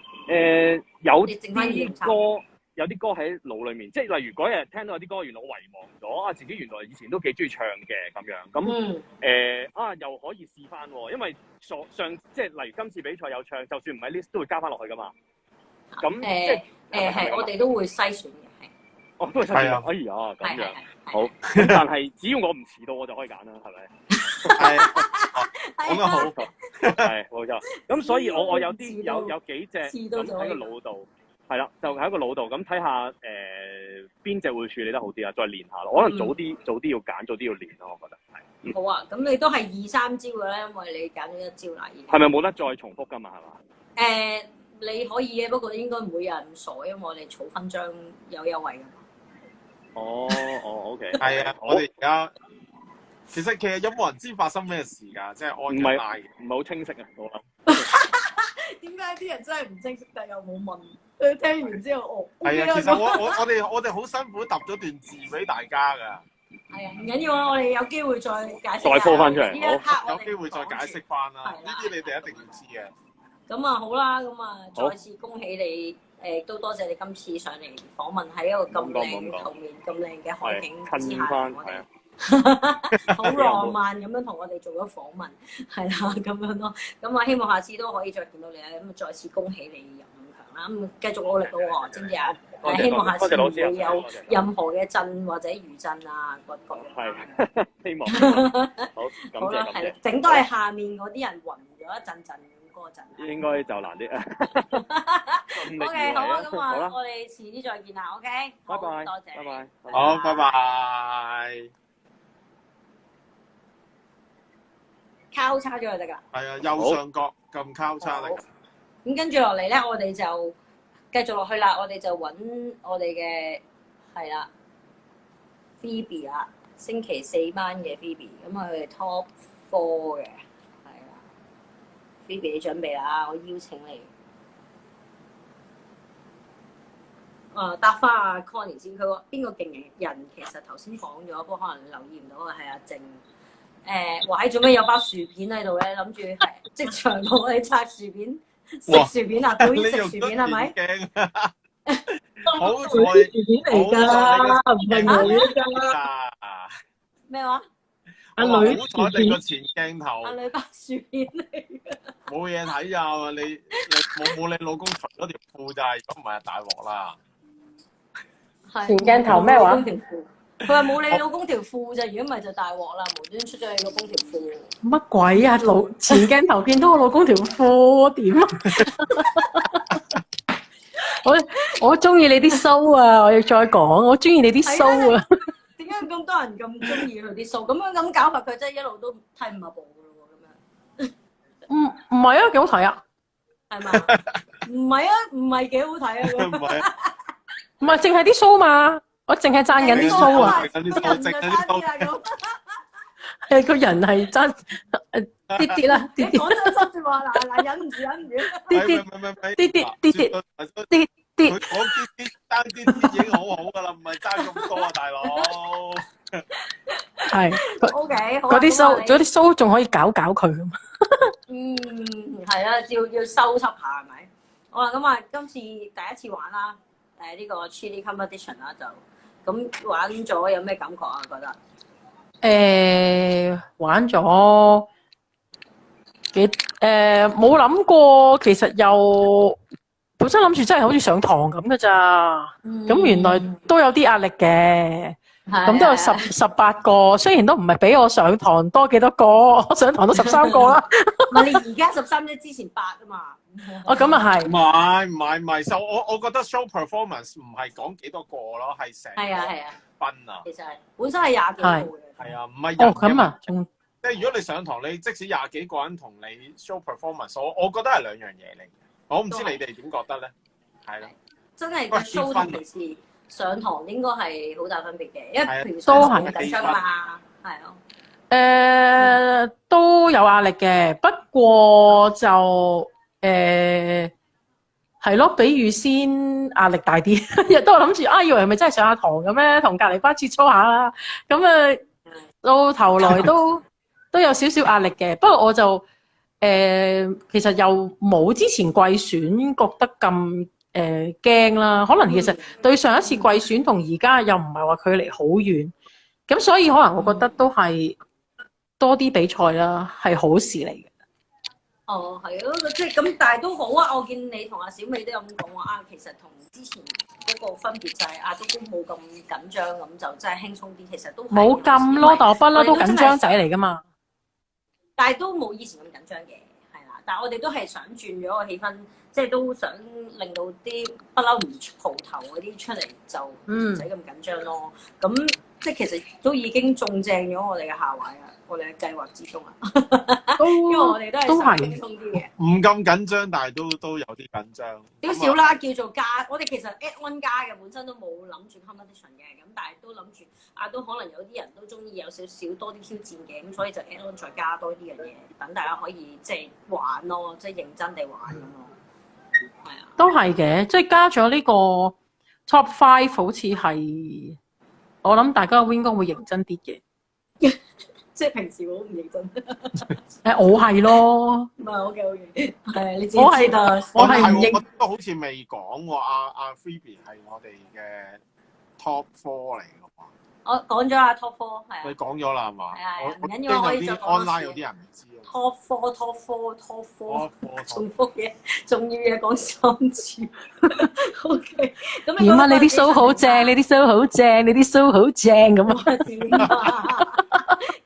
有啲歌喺腦裡面，即係例如嗰日聽到有啲歌，原來我遺忘咗啊，自己原來以前都幾中意唱嘅咁樣。咁又可以試翻喎，因為上即係例如今次比賽有唱，就算唔係 list 都會加翻落去噶嘛。咁係我哋都會篩選嘅，係。哦，都係篩選。哎呀，咁樣好。但係只要我唔遲到，我就可以揀啦，係咪？係。講得好。係冇錯。咁所以我有幾隻咁喺個腦度，係啦，就喺個腦度咁睇下邊隻會處理得好啲啊，再練下咯。可能早啲要揀，早啲要練咯，我覺得係。好啊，咁你都係2、3招嘅咧，因為你揀咗1招啦，已經。係咪冇得再重複㗎嘛？係嘛？你可以嘅，不過應該唔會有人唔傻，因為我哋儲分章有優惠㗎嘛。OK。係啊，我哋而家其實有冇人知發生咩事㗎？即係按緊拉嘅，唔係好清晰啊，我諗。點解啲人真係唔清晰，但又冇問？佢聽完之後，係啊，其實我哋好辛苦揼咗段字俾大家㗎。係啊，唔緊要啊，我哋有機會再解釋。再鋪翻出嚟，有機會再解釋翻啦。呢啲你哋一定要知嘅。咁啊好啦，咁啊再次恭喜你，都多謝你今次上嚟訪問喺一個咁靚後面咁靚嘅海景之下，我哋好浪漫咁樣同我哋做咗訪問，係啦咁樣咯。咁啊希望下次都可以再見到你啊！咁啊再次恭喜你入5強啦。咁繼續努力咯喎，知唔知啊？多謝希望下次唔多謝老師會有任何嘅震或者餘震啊，各係希望好好啦，感謝。係啦，整都係下面嗰啲人暈咗一陣陣咁嗰陣。應該就難啲。O K， 好啊，咁好啦，我哋遲啲再見啦。O K，拜拜，多謝，拜拜，好，拜拜。交叉咗就得㗎。係啊，右上角撳交叉嚟。咁跟住落嚟咧，我哋就繼續落去啦。我哋就揾我哋嘅係啦 Phoebe 啦，星期4班嘅 Phoebe，咁佢係 Top 4嘅，係啦。Phoebe 你準備啦，我邀請你。答翻阿 Connie 先，佢話邊個勁人其實頭先講咗，不過可能你留意唔到啊，係阿靜。話喺做咩有包薯片喺度咧？諗住係即場同我哋拆薯片，食薯片啊！表演食薯片係咪？好彩薯片嚟㗎，唔係女㗎。咩話？阿女好薯片彩你個前鏡頭阿女包薯片嚟㗎。冇嘢睇啊！你冇你老公除咗條褲咋？如果唔係大鑊啦。前鏡頭咩話？佢話冇你老公條褲咋，如果唔係就大鑊啦，無端出咗你老公條褲。乜鬼啊？前鏡頭見到我老公條褲點啊？我中意你啲鬚啊！我要再講，我中意你啲鬚啊！點解咁多人咁中意佢啲鬚？咁搞法，佢真係一路都剃唔下步噶咯喎，咁樣。唔係啊，幾好睇啊！係嘛？唔係啊，唔係幾好睇啊！唔係啊，唔係淨係啲鬚嘛，我淨係讚緊啲鬚啊！淨係啲鬚淨係啲鬚係個人係爭啲啲啦，啲啲講真心説話，嗱忍唔住，啲佢講啲爭啲已經好好噶啦，唔係爭咁多啊，大佬。係 O K，嗰啲鬚仲可以搞佢咁。係啊，要收拾下係咪？好啦，咁啊，今次第一次玩啦，呢個 Chili Competition 啦，就咁玩咗有咩感覺啊？覺得？玩咗幾冇諗過，其實又本身諗住真係好似上堂咁㗎咋，咁原來都有啲壓力嘅，咁都有18個，雖然都唔係比我上堂多幾多個，我上堂都13個啦。唔係你而家13啫，之前8啊嘛。哦，咁啊係。唔係，就我覺得 show performance 唔係講幾多個咯，係成個分啊。其實係本身係20幾個嘅。係啊，唔係人。哦，咁啊，即係如果你上堂，你即使20幾個人同你 show performance，我覺得係兩樣嘢嚟嘅。我唔知你哋點覺得咧？係咯。真係個 show 同平時上堂應該係好大分別嘅，因為平時上堂緊張嘛，係咯。都有壓力嘅，不過就係咯，比預先壓力大啲。日都諗住以為係咪真係上下堂嘅咩？同隔離班切磋下啦。咁到頭來都有少少壓力嘅。不過我就其實又冇之前季選覺得咁驚啦。可能其實對上一次季選同而家又唔係話距離好遠，咁所以可能我覺得都係多啲比賽啦，係好事嚟嘅。哦，係咯，即係咁，但係都好啊！我見你同阿小美都有咁講話其實同之前嗰個分別就係都冇咁緊張，咁就真係輕鬆啲。其實都冇咁咯，但我不嬲都緊張仔嚟噶嘛。但係都冇以前咁緊張嘅，係啦。但係我哋都係想轉咗個氣氛，即係都想令到啲不嬲唔蒲頭嗰啲出嚟就唔使咁緊張咯。咁即係其實都已經中正咗我哋嘅下位啦。我哋嘅計劃之中啊，因為我哋都係想輕鬆啲嘅，唔咁緊張，但係都有啲緊張。少少啦，叫做加。我哋其實 add one 加嘅，本身都冇諗住 competition 嘅，咁但係都諗住都可能有啲人都中意有少少多啲挑戰嘅，咁所以就 add one 再加多啲嘅嘢，等大家可以即係玩咯，即係認真地玩咁咯。係啊，都係嘅，即係加咗呢個 top 5，好似係我諗大家應該會認真啲嘅。即係平時我都唔認真。我係咯。唔係，OK，係你自己知道。我係唔認。我都好似未講喎，阿 Phoebe 係我哋嘅 top 4嚟嘅喎。我講咗啊 Top Four 係啊你講咗啦係嘛？係啊我唔緊要我可以驚有啲再講多次 online 有啲人唔知啊。 Top Four， 我重複嘢，仲要嘢講3次。OK，咁點啊？你啲 show 好正，你啲 show 好正，你啲 show 好正咁啊！點啊？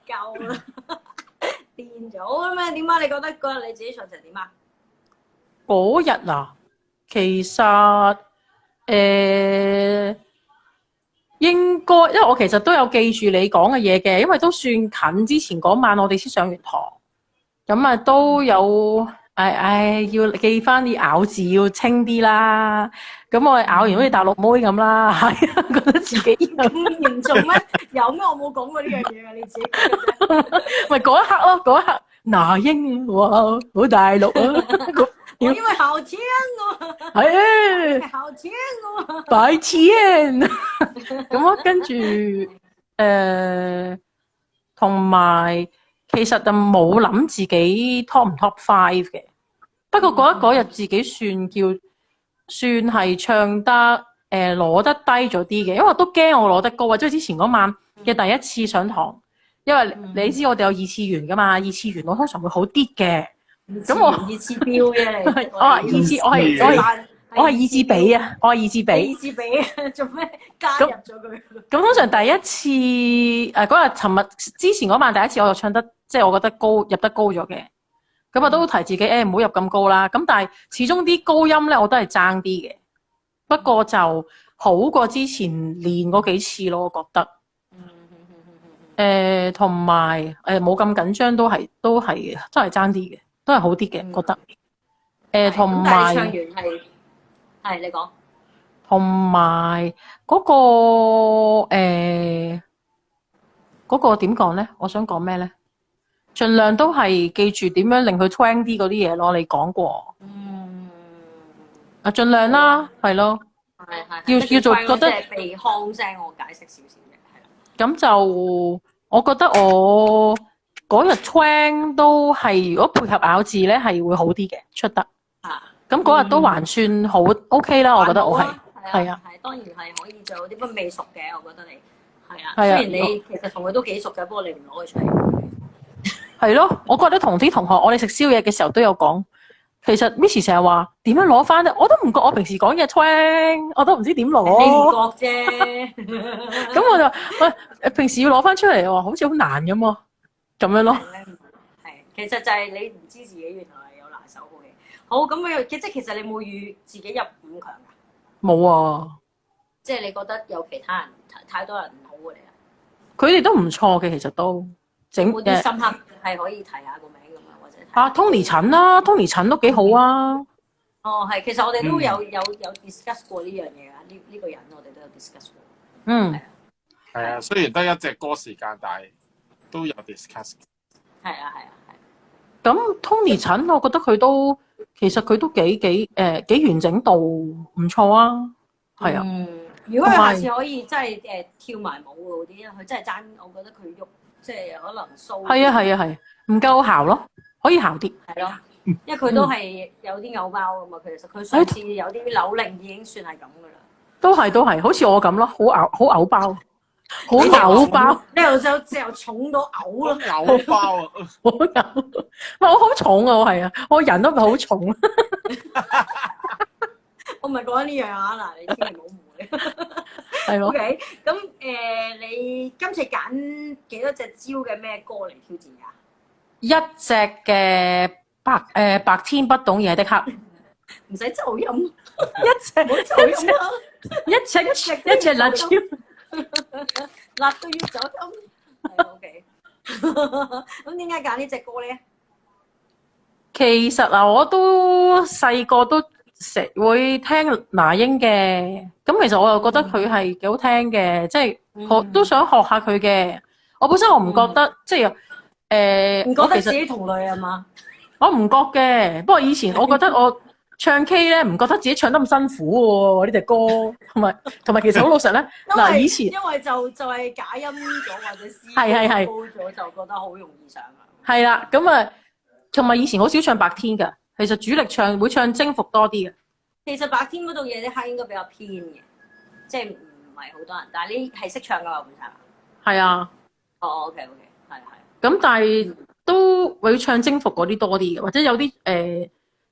夠啦，癲咗咁啊？點啊？你覺得嗰日你自己唱成點啊？嗰日啊，其實應該，因為我其實都有記住你講嘅嘢嘅，因為都算近之前嗰晚我哋先上完堂，咁啊都有要記翻啲咬字要清啲啦。咁我咬完好似大陸妹咁啦，係啊，覺得自己咁嚴重咩？有咩？我冇講過呢樣嘢啊！你自己講嘅啫。咪嗰一刻咯，嗰一刻那英哇好大陸啊，我因為好聽喎，係好聽喎。白天咁啊，跟住同埋其實就冇諗自己 top 唔 top 5嘅，不過嗰日自己算係唱得攞得低咗啲嘅，因為我都驚我攞得高啊！即係之前嗰晚嘅第一次上堂，因為你知我哋有二次元噶嘛，二次元我通常會好啲嘅。咁我二次標啫你，我話二次，我係二次比啊，我係二次比。二次比做咩加入咗佢？咁通常第一次嗰日尋日之前嗰晚第一次我就唱得即係我覺得入得高咗嘅，咁我都提自己唔好入咁高啦。咁但係始終啲高音咧我都係爭啲嘅，不過就好過之前練嗰幾次咯，我覺得。同埋冇咁緊張都係真係爭啲嘅。都係好啲嘅，覺得。同埋唱完係你講。同埋嗰個點講咧？我想講咩咧？盡量都係記住點樣令佢 twang 啲嗰啲嘢咯。你講過。盡量啦，係咯。係。要做覺得鼻腔聲，我解釋少少嘅，係啦。咁就我覺得我嗰日 twang 都係，如果配合咬字咧係會好啲嘅，出得。咁嗰日都還算好 OK 啦，我覺得我係啊。係當然係可以做啲，不過未熟嘅，我覺得你係啊。雖然你其實同佢都幾熟嘅，不過你唔攞佢出嚟。係咯，我覺得同啲同學，我哋食宵夜嘅時候都有講。其實 Miss 成日話點樣攞翻咧，我都唔覺我平時講嘢 twang， 我都唔知點攞。你唔覺啫。咁我就平時要攞翻出嚟喎，好似好難咁喎。咁樣咯，係，其實就係你唔知自己原來係有拿手好嘢。好，咁樣即係其實你冇預自己入5強㗎？冇啊！即係你覺得有其他人太多人唔好嘅你啊？佢哋都唔錯嘅，其實都整有冇啲深刻係可以提下個名咁啊？或者Tony 陳啦，Tony 陳都幾好啊。哦，係，其實我哋都有 discuss 過呢樣嘢啊。呢個人我哋都有 discuss 過。嗯，係啊，雖然得一隻歌時間，但係都有 discuss。係啊。咁 Tony 陳，我覺得佢都其實佢都幾完整度唔錯啊。係啊。如果佢下次可以真係跳埋舞嗰啲，佢真係爭，我覺得佢喐即係可能騷。係，唔夠姣咯，可以姣啲。係咯，因為佢都係有啲偶包噶嘛。其實佢上次有啲扭令已經算係咁噶啦。都係，好似我咁咯，好偶包。好偶包，你又重到嘔咯，偶包啊，好嘔，唔係我好重啊，我係啊，我人都唔係好重。我唔係講緊呢樣啊，嗱，你千祈唔好誤會。係咯。OK，咁你今次揀幾多隻招嘅咩歌嚟挑戰㗎？一隻嘅白天不懂夜的黑，唔使走音，一隻辣椒。辣到要走音，係 OK。咁點解揀呢隻歌咧？其實啊，我都細個都成會聽那英嘅，咁其實我又覺得佢係幾好聽嘅，即係我都想學下佢嘅。我本身我唔覺得，即係唔覺得自己同類係嘛？我唔覺嘅，不過以前我覺得我唱 K 咧，唔覺得自己唱得咁辛苦喎，呢隻歌，同埋其實好老實咧。嗱，以前因為就係假音咗或者 C 係高咗，就覺得好容易上啊。係啦，咁啊，同埋以前好少唱白天㗎，其實主力唱會唱征服多啲嘅。其實白天嗰度嘢啲黑應該比較偏嘅，即係唔係好多人，但係你係識唱㗎嘛，本身。係啊。哦，OK OK，係。咁但係都會唱征服嗰啲多啲嘅，或者有啲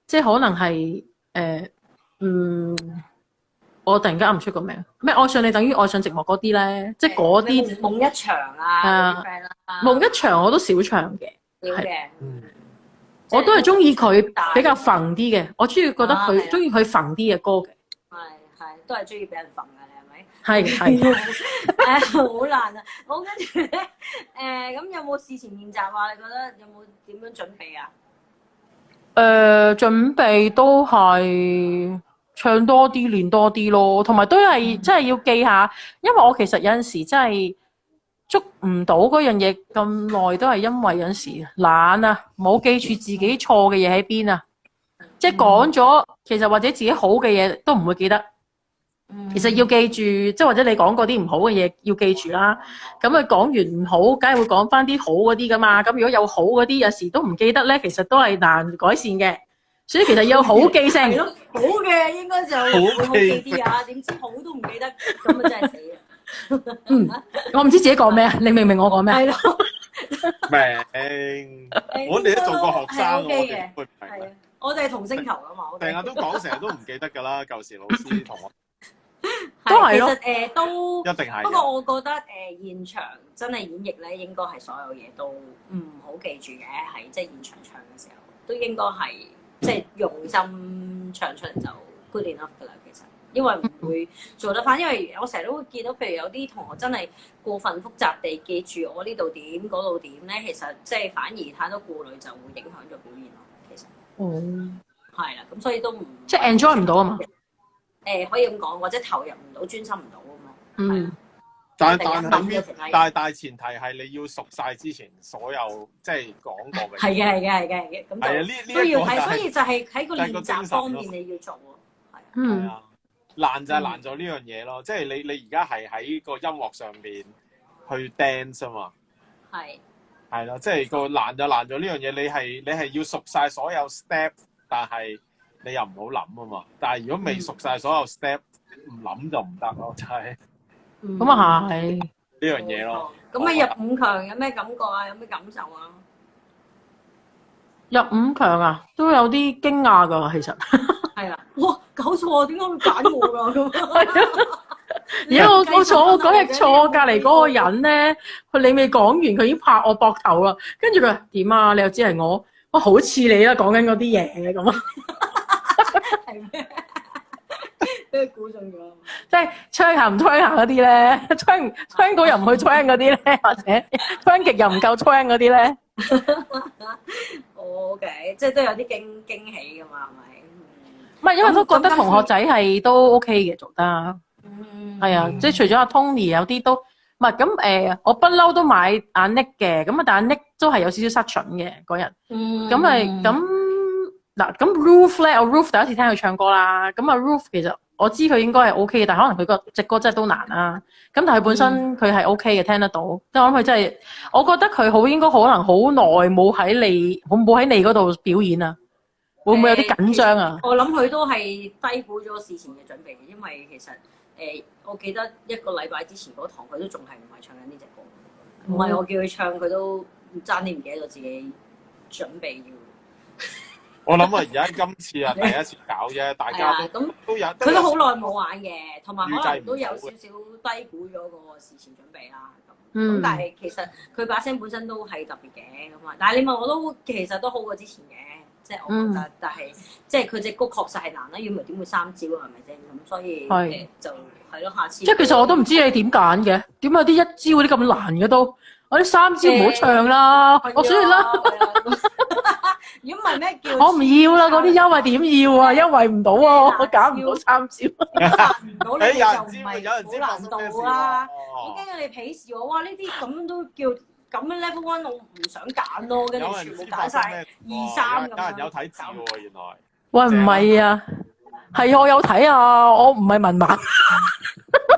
即係可能係我突然間噏唔出個名，咩愛上你等於愛上寂寞嗰啲咧，即係嗰啲夢一場啊嗰啲 friend 啦，夢一場我都少唱嘅，少嘅，我都係中意佢比較馴啲嘅，我中意覺得佢中意佢馴啲嘅歌嘅，係都係中意俾人馴嘅，你係咪？係好難啊！好，跟住咧咁有冇事前練習啊？你覺得有冇點樣準備啊？準備都係唱多啲練多啲咯，同埋都係真係要記下，因為我其實有陣時真係捉唔到嗰樣嘢咁耐，都係因為有陣時懶啊，冇記住自己錯嘅嘢喺邊啊，即係講咗，其實或者自己好嘅嘢都唔會記得。其實要記住，即係或者你講過啲唔好嘅嘢要記住啦。咁佢講完唔好，梗係會講翻啲好嗰啲噶嘛。咁如果有好嗰啲，有時都唔記得咧，其實都係難改善嘅。所以其實要好記性。係咯，好嘅應該就會好記啲啊。點知好都唔記得，咁啊真係死啦。我唔知自己講咩啊，你明唔明我講咩？係咯，明。我哋都做過學生，我哋會明。係啊，我哋係同星球噶嘛。成日都講，成日都唔記得㗎啦。舊時老師同學。都係咯，其實都一定係。不過我覺得現場真係演繹咧，應該係所有嘢都唔好記住嘅，係即係現場唱嘅時候，都應該係即係用心唱出嚟就 good enough 㗎啦。其實因為唔會做得翻，因為我成日都會見到，譬如有啲同學真係過分複雜地記住我呢度點嗰度點咧，其實即係反而太多顧慮就會影響咗表現咯。其實係啦，咁所以都唔即係 enjoy 唔到啊嘛。可以咁講，或者投入唔到、專心唔到啊嘛。但係前提係你要熟晒之前所有即係講過嘅。係嘅，咁就都要睇，所以就係喺個練習方面你要做咯。係啊，難就係難咗呢樣嘢咯，即係你而家係喺個音樂上邊去 dance 啊嘛。係咯，即係個難就難咗呢樣嘢，你係要熟晒所有 step， 但係你又唔好諗啊嘛。但係如果未熟晒所有 step， 唔諗就唔得咯，就係。咁啊係呢樣嘢咯。咁你入5強有咩感覺啊？有咩感受啊？入5強啊，都有啲驚訝㗎，其實。係啦，哇！搞錯啊，點解會揀我㗎咁？而家我坐嗰日坐隔離嗰個人咧，你未講完，佢已經拍我膊頭啦。跟住佢話點啊？你又知係我？我好似你啦，講緊嗰啲嘢嘅咁啊。係咩？俾佢估中咗。即係唱下唔唱下嗰啲咧，唱到又唔去唱嗰啲咧，或者唱極又唔夠唱嗰啲咧。OK， 即係都有啲驚喜㗎嘛，係咪？唔係，因為都覺得同學仔係都 OK 嘅做得。係啊，即係除咗阿 Tony 有啲都唔係咁我不嬲都買阿 Nick 嘅，咁啊但係 Nick 都係有少少失準嘅嗰日。咁嗱，咁 Roof 咧，我 Roof 第一次聽佢唱歌啦。咁啊 Roof 其實我知佢應該係 OK 嘅，但係可能佢隻歌真係都難啦。咁但係佢本身佢係 OK 嘅，聽得到。即係我諗佢真係，我覺得佢應該可能好耐冇喺你嗰度表演啊。會唔會有啲緊張啊？我諗佢都係低估咗事前嘅準備，因為其實我記得1個禮拜之前嗰堂佢都仲係唔係唱緊呢隻歌，唔係我叫佢唱，佢都爭啲唔記得咗自己準備要。我諗啊，而家今次啊第一次搞啫，大家都有。佢都好耐冇玩嘅，同埋可能都有少少低估咗個事前準備啦。咁但係其實佢把聲本身都係特別嘅咁啊。但係你問我都其實都好過之前嘅，即係我覺得。但係即係佢隻歌確實係難啦，如果唔係點會3招啊？係咪先？咁所以就係咯，下次。即係其實我都唔知你點揀嘅，點有啲1招嗰啲咁難嘅都，我啲3招唔好唱啦，我輸啦。如果唔係咩叫？我唔要啦，嗰啲優惠點要啊？優惠唔到啊，我揀唔到3招。難唔到你就唔係有人知好難度啦。我驚你鄙視我，哇！呢啲咁都叫咁樣 level 1，我唔想揀咯，跟住全部揀晒2、3咁樣。有人有睇字喎，原來。喂，唔係啊，係我有睇啊，我唔係文盲。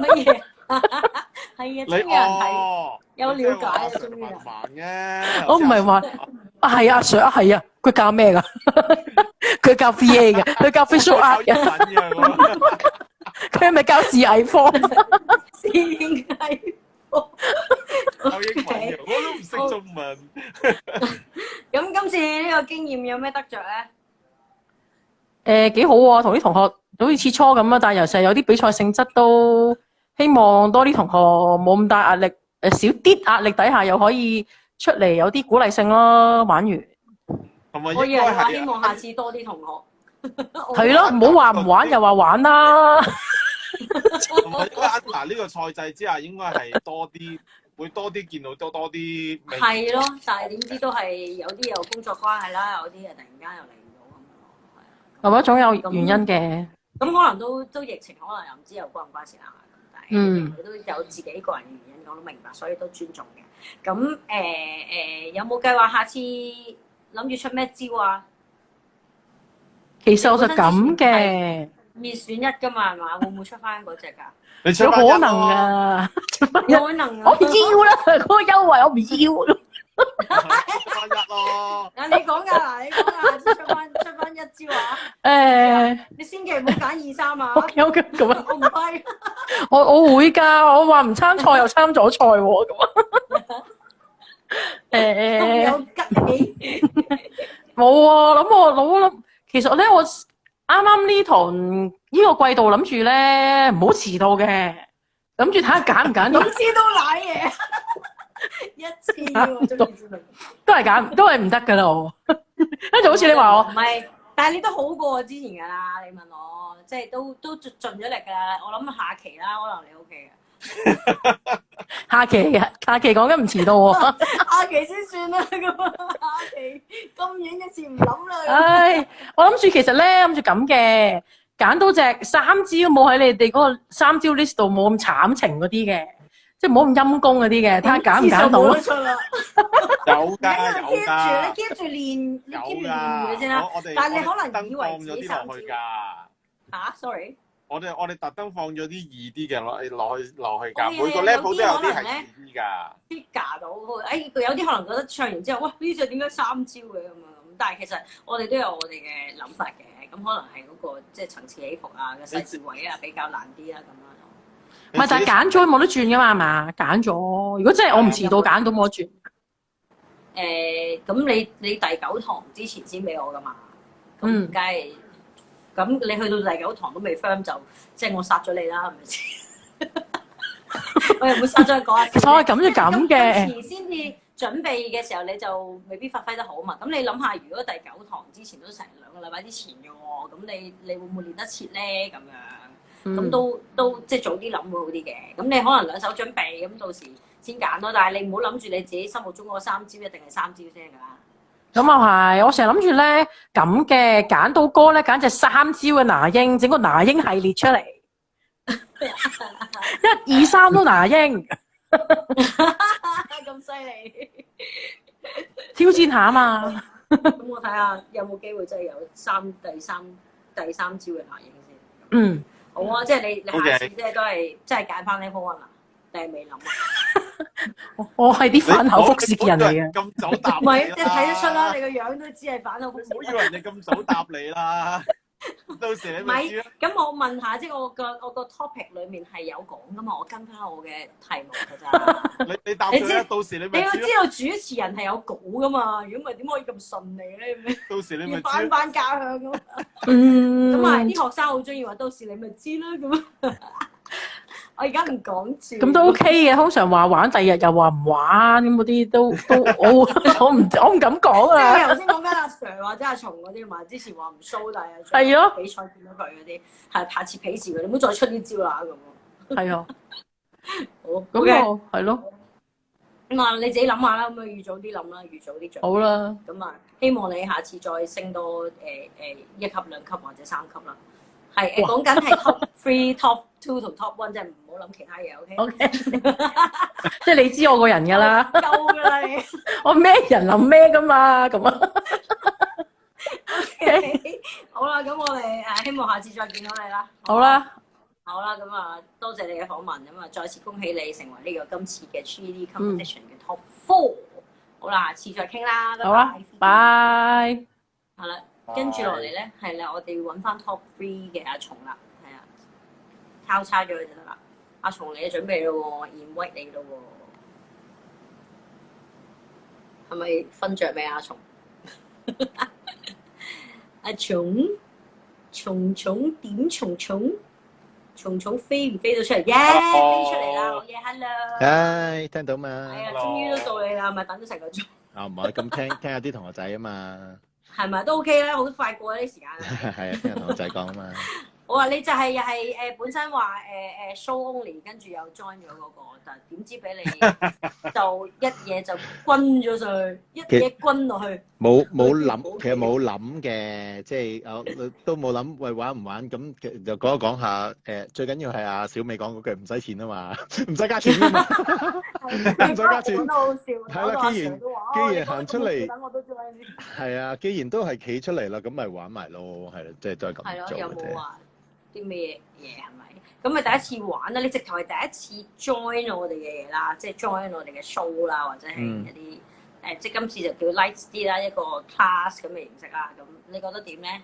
乜嘢？係啊，終於有人睇，有了解啊，終於有。我唔係話係啊，Sir 係啊，佢教咩㗎？佢教 VA 嘅，佢教 visual art 嘅。佢係咪教視藝科？視藝科教英文嘅，我都唔識中文。咁今次呢個經驗有咩得着咧？幾好喎，同啲同學好似切磋咁啊，但係尤其係有啲比賽性質都希望多啲同學冇咁大壓力，少啲壓力底下又可以出嚟有啲鼓勵性咯，玩完。同埋我以為話應該係希望下次多啲同學。係咯，唔好話唔玩又話玩啦。同埋應該嗱呢個賽制之下，應該係多啲，會多啲見到多啲。係咯，但係點知都係有啲有工作關係啦，有啲啊突然間又嚟唔到咁樣咯，係啊。係咪總有原因嘅？咁可能都疫情，可能又唔知有關唔關事啦。咁但係佢都有自己個人原因，我都明白，所以都尊重嘅。咁有冇計劃下次諗住出咩招啊？其實我就咁嘅，滅選一㗎嘛，係嘛？會唔會出翻嗰只㗎？你出有翻一咯可能啊，有可能我啊！唔要啦，嗰個優惠我唔要。出翻一咯。嗱，你講㗎嗱，你講㗎，下次出翻一招啊！誒你千祈唔好揀2、3啊！ ，OK 咁啊，我唔批。我會㗎，我話唔參賽又參咗賽喎，咁啊。咁有吉氣。冇啊，諗，其實咧我啱啱呢堂呢個季度諗住咧唔好遲到嘅，諗住睇下揀唔揀到，點知都賴嘢，一次喎，終於知道。都係唔得㗎啦我。跟住好似你話我唔係，但係你都好過我之前㗎啦。你問我，即係都盡咗力㗎啦。我諗下期啦，可能你 OK 嘅。下期講緊唔遲到喎。下期先算啦，咁啊，下期咁遠嘅事唔諗啦。唉，我諗住其實咧諗住咁嘅，揀到隻3招冇喺你哋嗰個3招 list 度冇咁慘情嗰啲嘅，即係冇咁陰公嗰啲嘅，睇下揀唔揀到咯。出啦，有㗎你有㗎。 keep 住練，你有 keep 住練㗎，佢先啦。我哋但係你可能以為放咗自己3啲落去㗎。招，sorry。我哋特登放咗啲易啲嘅落去㗎，哦每個 level 都有啲係易啲㗎。figure 到，佢有啲可能覺得唱完之後，哇！呢隻點解3招嘅咁樣咁？但係其實我哋都有我哋嘅諗法嘅，咁可能係嗰個即係層次起伏啊、個細節位啊比較難啲啦咁樣咯。唔係，但係揀咗冇得轉㗎嘛，係嘛？揀咗，如果真係我唔遲到揀到冇得轉。咁你第9堂之前先俾我㗎嘛？咁梗係。咁你去到第9堂都未 firm 就即係我殺咗你啦，係咪先？我又唔會殺咗你講下先。其實我係咁就咁嘅。遲先至準備嘅時候，你就未必發揮得好嘛。咁你諗下，如果第9堂之前都成2個禮拜之前嘅喎，咁你會唔會練得切咧？咁樣咁都即係早啲諗會好啲嘅。咁你可能兩手準備，咁到時先揀咯。但係你唔好諗住你自己心目中嗰3招一定係3招先㗎啦。咁又係，我成日諗住咧咁嘅揀到歌咧，揀隻3招嘅那英，整個那英系列出嚟，1、2、3都那英，咁犀利，挑戰下啊嘛。咁我睇下有冇機會真係有第三招嘅那英先。嗯，好啊，即係你下 Okay. 次即係都係即係揀翻呢科啊，定係未諗啊？我係啲反口覆舌嘅人嚟嘅。咁早答唔係，即係睇得出啦，你個樣都知係反口覆舌。唔好以為人哋咁早答你啦，到時你唔咪知啦。係，咁我問下，即係我個 topic 裡面係有講噶嘛，我跟翻我嘅題目㗎咋。你答你知咗啦，到時你你咪知啦。要知道主持人係有稿噶嘛，如果唔係點可以咁順利咧？到時你咪要知啦。翻翻家鄉噶嘛。嗯，咁啊，啲學生好中意話，到時你咪知啦咁。我而家唔講住。咁都 OK 嘅，通常話玩，第二日又話唔玩，咁嗰啲都我唔敢講即係啊。頭先講緊阿 Sir 或者阿松嗰啲嘛，之前話唔 show，但係係咯比賽見到佢嗰啲係下次鄙視佢，你唔好再出啲招啦咁。係啊，好咁 OK 我係咯，咁啊，你自己諗下啦，咁啊預早啲諗啦，預早啲準備。好啦，咁啊，希望你下次再升多1級、2級或者3級啦。係講緊係 top 3、top 2同 top 1，即係唔好諗其他嘢。OK。 OK，即係你知我個人㗎啦，夠㗎啦你。我咩人諗咩㗎嘛，咁啊。OK，好啦，咁我哋希望下次再見到你啦。好啦，好啦，咁啊，多謝你嘅訪問，咁啊，再次恭喜你成為呢個今次嘅 Cheerleading Competition 嘅 Top 4。好啦，下次再傾啦，拜好啦拜。拜。好啦，跟住落嚟咧，係啦，我哋要揾翻 Top 3嘅阿松啦，係啊，交叉咗佢就得啦。阿松你準備咯喎，invite你咯喎。係咪瞓着未啊？蟲阿蟲蟲點蟲飛唔飛到出嚟？飛出嚟啦！好嘢 ，hello！唉，聽到嘛？係啊，終於都到你啦，係咪等咗成個鐘？啊，唔係咁聽下啲同學仔啊嘛。係咪都 OK 啦？好快過啲時間。係啊，聽同學仔講啊嘛。我話你就係又係本身話show only， 跟住又 join 咗嗰個，但係點知俾你就一嘢就轟咗上去，一嘢轟落去。冇諗，其實冇諗嘅，即係我都冇諗喂玩唔玩咁，就講下最緊要係阿小美講嗰句唔使錢啊嘛，唔使加錢㗎嘛，唔使加錢。都好笑。係啦，既然行出嚟，等我都 join 先。係啊，既然都係企出嚟啦，咁咪玩埋咯，係啦，即係都係咁係咯，做有冇嘅啫。話啲咩嘢係咪？咁咪第一次玩啦，你直頭係第一次 join 我哋嘅嘢啦，即係 join 我哋嘅 show 啦，或者係一啲即係今次就叫 light 啲啦，一個 class 咁嘅形式啦。咁你覺得點咧？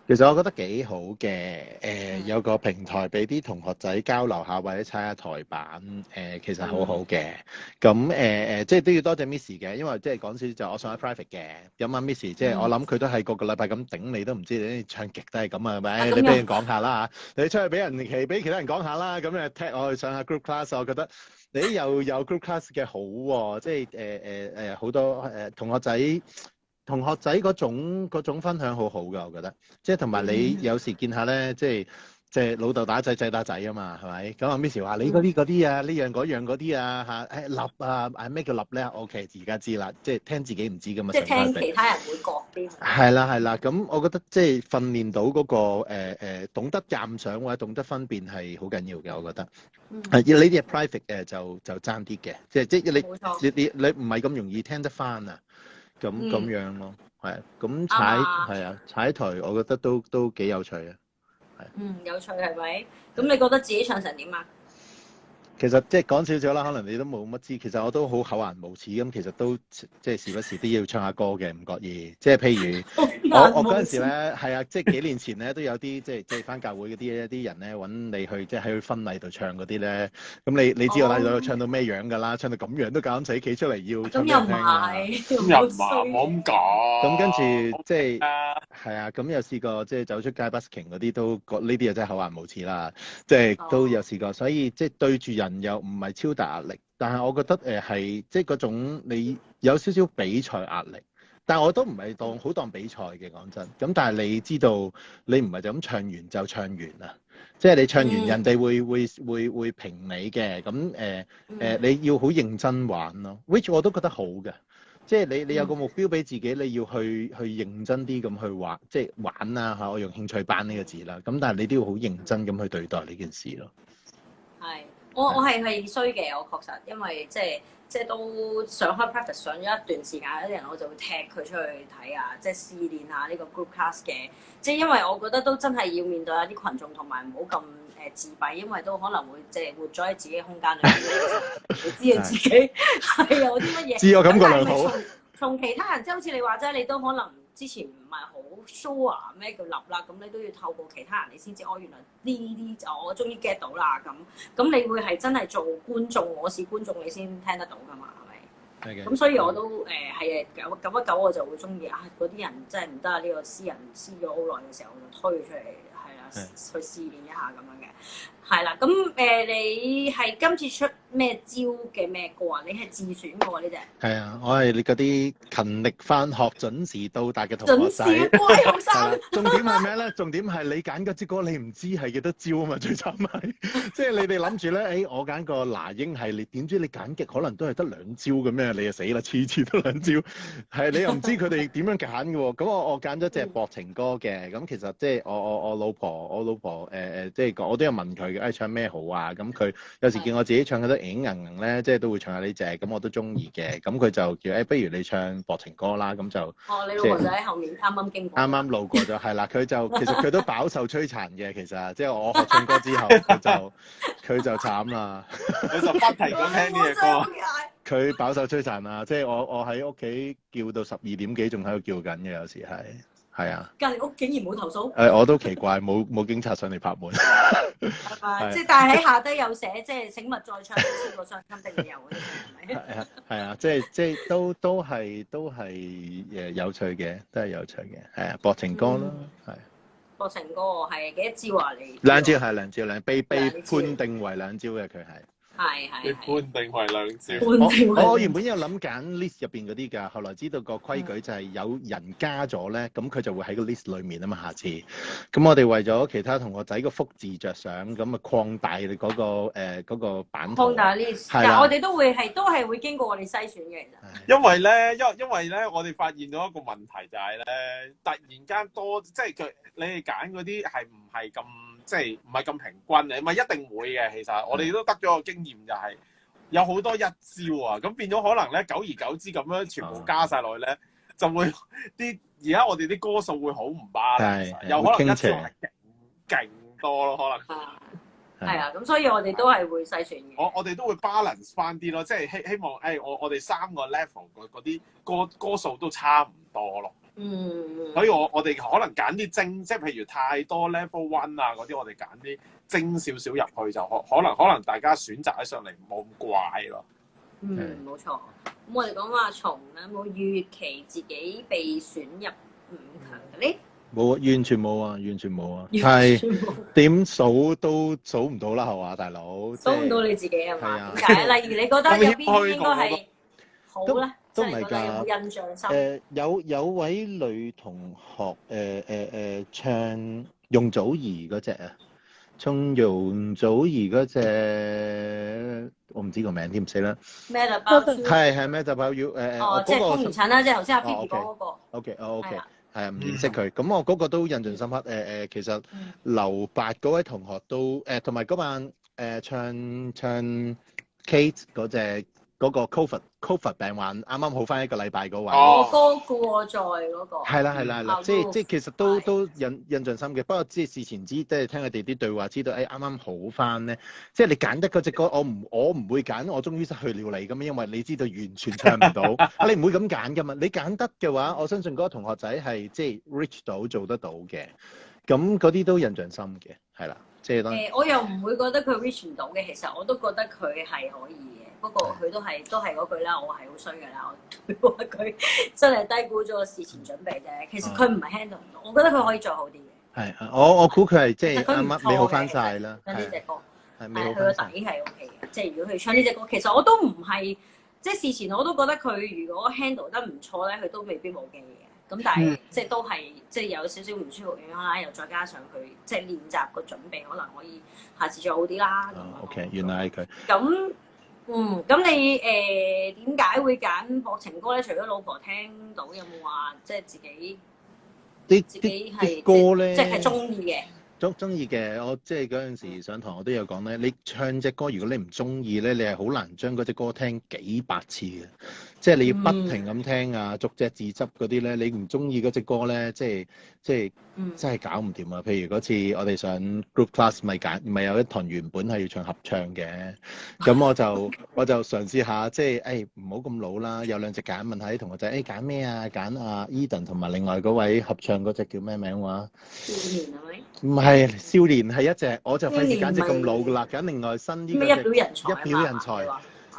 其實我覺得幾好嘅，有個平台俾啲同學仔交流下或者踩下台板，其實好好嘅。咁即係都要多謝 Miss 嘅，因為即係講少就我上咗 private 嘅，咁啊 Miss 即係我諗佢都係個禮拜咁頂你都唔知你唱極都係咁啊，係咪？你俾人講下啦嚇，你出去俾其他人講下啦，咁踢我去上下 group class，我覺得你又有 group class 嘅好喎，即係好多同學仔嗰種分享好好㗎，我覺得，即係同埋你有時見下咧，即係老豆打仔，仔打仔啊嘛，係咪？咁啊 Miss 話你嗰啲啊，呢樣嗰樣嗰啲啊嚇，立啊，咩叫立咧？OK，而家知啦，即係聽自己唔知㗎嘛，即係聽其他人會講啲。係啦，咁我覺得即係訓練到嗰個懂得鑑賞或者懂得分辨係好緊要嘅，我覺得。要呢啲係 private 嘅就爭啲嘅，即係你唔係咁容易聽得翻啊。咁樣咯，係啊，咁踩台，我覺得都幾有趣啊，係。有趣係咪？咁你覺得自己唱成點啊？其實即係講少少啦，可能你都冇乜知。其實我都好厚顏無恥咁，其實都即係時不時都要唱下歌嘅，唔覺意。即係譬如我嗰陣時咧，係啊，即係幾年前咧都有啲即係返教會嗰啲人咧揾你去即係喺婚禮度唱嗰啲咧。咁你知我喺度唱到咩樣㗎啦？唱到咁樣都夠膽死企出嚟要唱俾人聽啊！咁又唔係，冇咁講。咁跟住即係係啊，咁有試過即係走出街 busking 嗰啲都呢啲就真係厚顏無恥啦。即係都有試過，所以即係對住人又唔係超大壓力，但係我覺得係即係嗰種你有少少比賽壓力，但係我都唔係當比賽嘅，講真。咁但係你知道你唔係就咁唱完就唱完啦，即係你唱完人哋會評你嘅，咁你要好認真玩咯，which 我都覺得好嘅。即係你有個目標俾自己，你要去認真啲咁去玩，即係玩啦嚇。我用興趣班呢個字啦，咁但係你都要好認真咁去對待呢件事咯。係，我係衰嘅，我確實因為即係都上開 practice 上咗一段時間，有啲人我就會踢佢出去睇啊，即係試練下呢個 group class 嘅。即係因為我覺得都真係要面對下啲群眾，同埋唔好咁自閉，因為都可能會即係活咗喺自己空間裏面，你知道自己係有啲乜嘢。自我感覺良好。從其他人即係好似你話齋，你都可能之前唔係好 sure 咩叫立啦，咁你都要透過其他人你先知，原來呢啲就我終於 get 到啦咁。咁你會係真係做觀眾，我是觀眾，你先聽得到㗎嘛？係咪？咁所以我都係久一久我就會中意嗰啲人真係唔得啊！呢個詩人詩咗好耐嘅時候，我就推佢出嚟，係啦，去試練一下咁樣嘅。係啦，咁你係今次出咩招嘅咩歌啊？你係自選嘅喎呢隻？係啊，我係你嗰啲勤力返學、準時到達嘅同學仔。準時乖學生。重點係咩咧？重點係你揀嗰支歌，你唔知係幾多招啊嘛！最慘係，即係你哋諗住咧，我揀個那英系列，點知你揀極可能都係得2招嘅咩？你就死啦！次次都2招，係你又唔知佢哋點樣揀嘅喎。咁我揀咗隻薄情歌嘅，咁其實即係我老婆即係我都有問佢嘅。唱咩好啊？咁佢有時見我自己唱嗰啲硬咧，即係都會唱下呢隻，咁我都中意嘅。咁佢就叫不如你唱薄情歌啦。咁就你老婆就喺後面啱啱經過，啱啱路過咗，係啦。佢就其實佢都飽受摧殘嘅。其實即係我學唱歌之後，佢就慘啦。佢就不停咁聽呢隻歌。佢飽受摧殘啊！即係我喺屋企叫到12點幾，仲喺度叫緊嘅，有時係係啊。隔離屋竟然冇投訴，我都奇怪，冇警察上嚟拍門。係咪？即係但係喺下低有寫，即係請勿再唱超過傷心的理由嗰啲，係咪？係啊，即係都係有趣嘅，都係有趣嘅，係啊，博情歌咯，係。博情歌係幾多招啊？你兩招，被判定為兩招嘅佢係。你判定為兩招。我原本有諗揀 list 入邊嗰啲㗎，後來知道個規矩就係有人加咗咧，咁佢就會喺個 list 裡面啊嘛。下次，咁我哋為咗其他同學仔個福祉着想，咁啊擴大你嗰個版圖。擴大 list，但係我哋都係會經過我哋篩選嘅，其實。因為咧，我哋發現咗一個問題就係咧，突然間多，即係你哋揀嗰啲係唔係咁，即係唔係咁平均嘅？唔係一定會嘅。其實我哋都得咗個經驗，就係有好多一招啊，咁變咗可能咧，久而久之咁樣全部加晒落去咧，就會而家我哋啲歌數會好唔 balance，有可能一招係勁多咯，可能。係啊，咁所以我哋都係會篩選嘅。我哋都會 balance 翻啲咯，即係希望我哋3個 level 嗰啲歌數都差唔多咯。所以我哋可能揀啲精，即係譬如太多 level 1啊嗰啲，我哋揀啲精少少入去就可能大家選擇起上嚟冇咁怪咯。冇錯。咁我哋講話從有冇預期自己被選入5強嘅呢？冇啊，完全冇啊，係點數都數唔到啦，係嘛，大佬？數唔到你自己係嘛？點解？例如你覺得有邊應該係好咧？都唔係㗎。有冇印象深？有位女同學唱容祖兒嗰隻啊，唱容祖兒嗰隻，我唔知個名添，死啦。咩啦？包係咩就包要即係通完診啦，即係頭先阿 Phoebe 講嗰個。OK。係啊，唔認識佢，咁我嗰個都印象深刻。其實留白嗰位同學都同埋嗰晚唱 Kate 嗰隻嗰個 COVID 病患啱啱好翻1個禮拜嗰位。歌過在嗰個。係啦，即係其實都印象深嘅。不過即係事前知，即係聽佢哋啲對話，知道啱啱好翻咧。即係你揀得嗰隻歌，我唔會揀。我終於失去了你咁，因為你知道完全唱唔到。你唔會咁揀噶嘛？你揀得嘅話，我相信嗰個同學仔係即係 reach 到做得到嘅。咁嗰啲都印象深嘅，係啦，即係當然。我又唔會覺得佢 reach 唔到嘅，其實我都覺得佢係可以嘅。不過佢都係嗰句啦，我係好衰㗎啦，我話佢真係低估咗個事前準備啫。其實佢唔係 handle 唔到，我覺得佢可以再好啲嘅。係我估佢係即係啱啱未好翻晒啦。呢隻歌係佢個底係 OK 嘅，即係如果佢唱呢隻歌，其實我都唔係即係事前我都覺得佢如果 handle 得唔錯咧，佢都未必冇機嘅。咁但係即係都係即係有少少唔舒服咁樣啦，又再加上佢即係練習個準備，可能可以下次再好啲啦。OK，原來係佢。咁你點解會揀博情歌咧？除咗老婆聽到，有冇話即係自己係歌咧，即係中意嘅？中意嘅，我即係嗰陣時上堂我都有講咧。你唱隻歌，如果你唔中意咧，你係好難將嗰隻歌聽幾百次嘅。即係你要不停咁聽啊，逐隻字執嗰啲咧，你唔中意嗰隻歌咧，即係真係搞唔掂啊！譬如嗰次我哋上 group class 咪有一堂原本係要唱合唱嘅，咁我就嘗試下，即係唔好咁老啦，有2隻揀，問下啲同學仔揀咩啊？揀阿 Eden 同埋另外嗰位合唱嗰隻叫咩名話？少年係咪？唔係少年係一隻，我就費事揀隻咁老噶啦，揀另外新啲咩一表人才。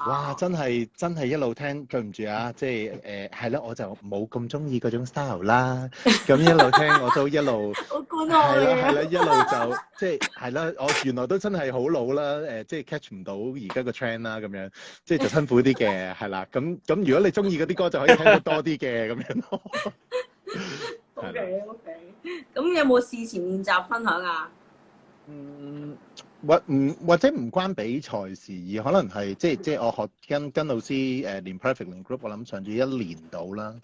哇！真係一路聽，對唔住啊，即係係咯，我就冇咁中意嗰種 style 啦。咁一路聽我都一路係啦，一路就即係係啦。我原來都真係好老啦，即係 catch 唔到而家個 trend 啦，咁樣即係就辛苦啲嘅，係啦。咁如果你中意嗰啲歌，就可以聽得多啲嘅咁樣咯。OK，咁有冇事前練習分享啊？或者唔關比賽事，而可能係即係我學跟老師練 perfect 練 group，我諗上咗1年到啦。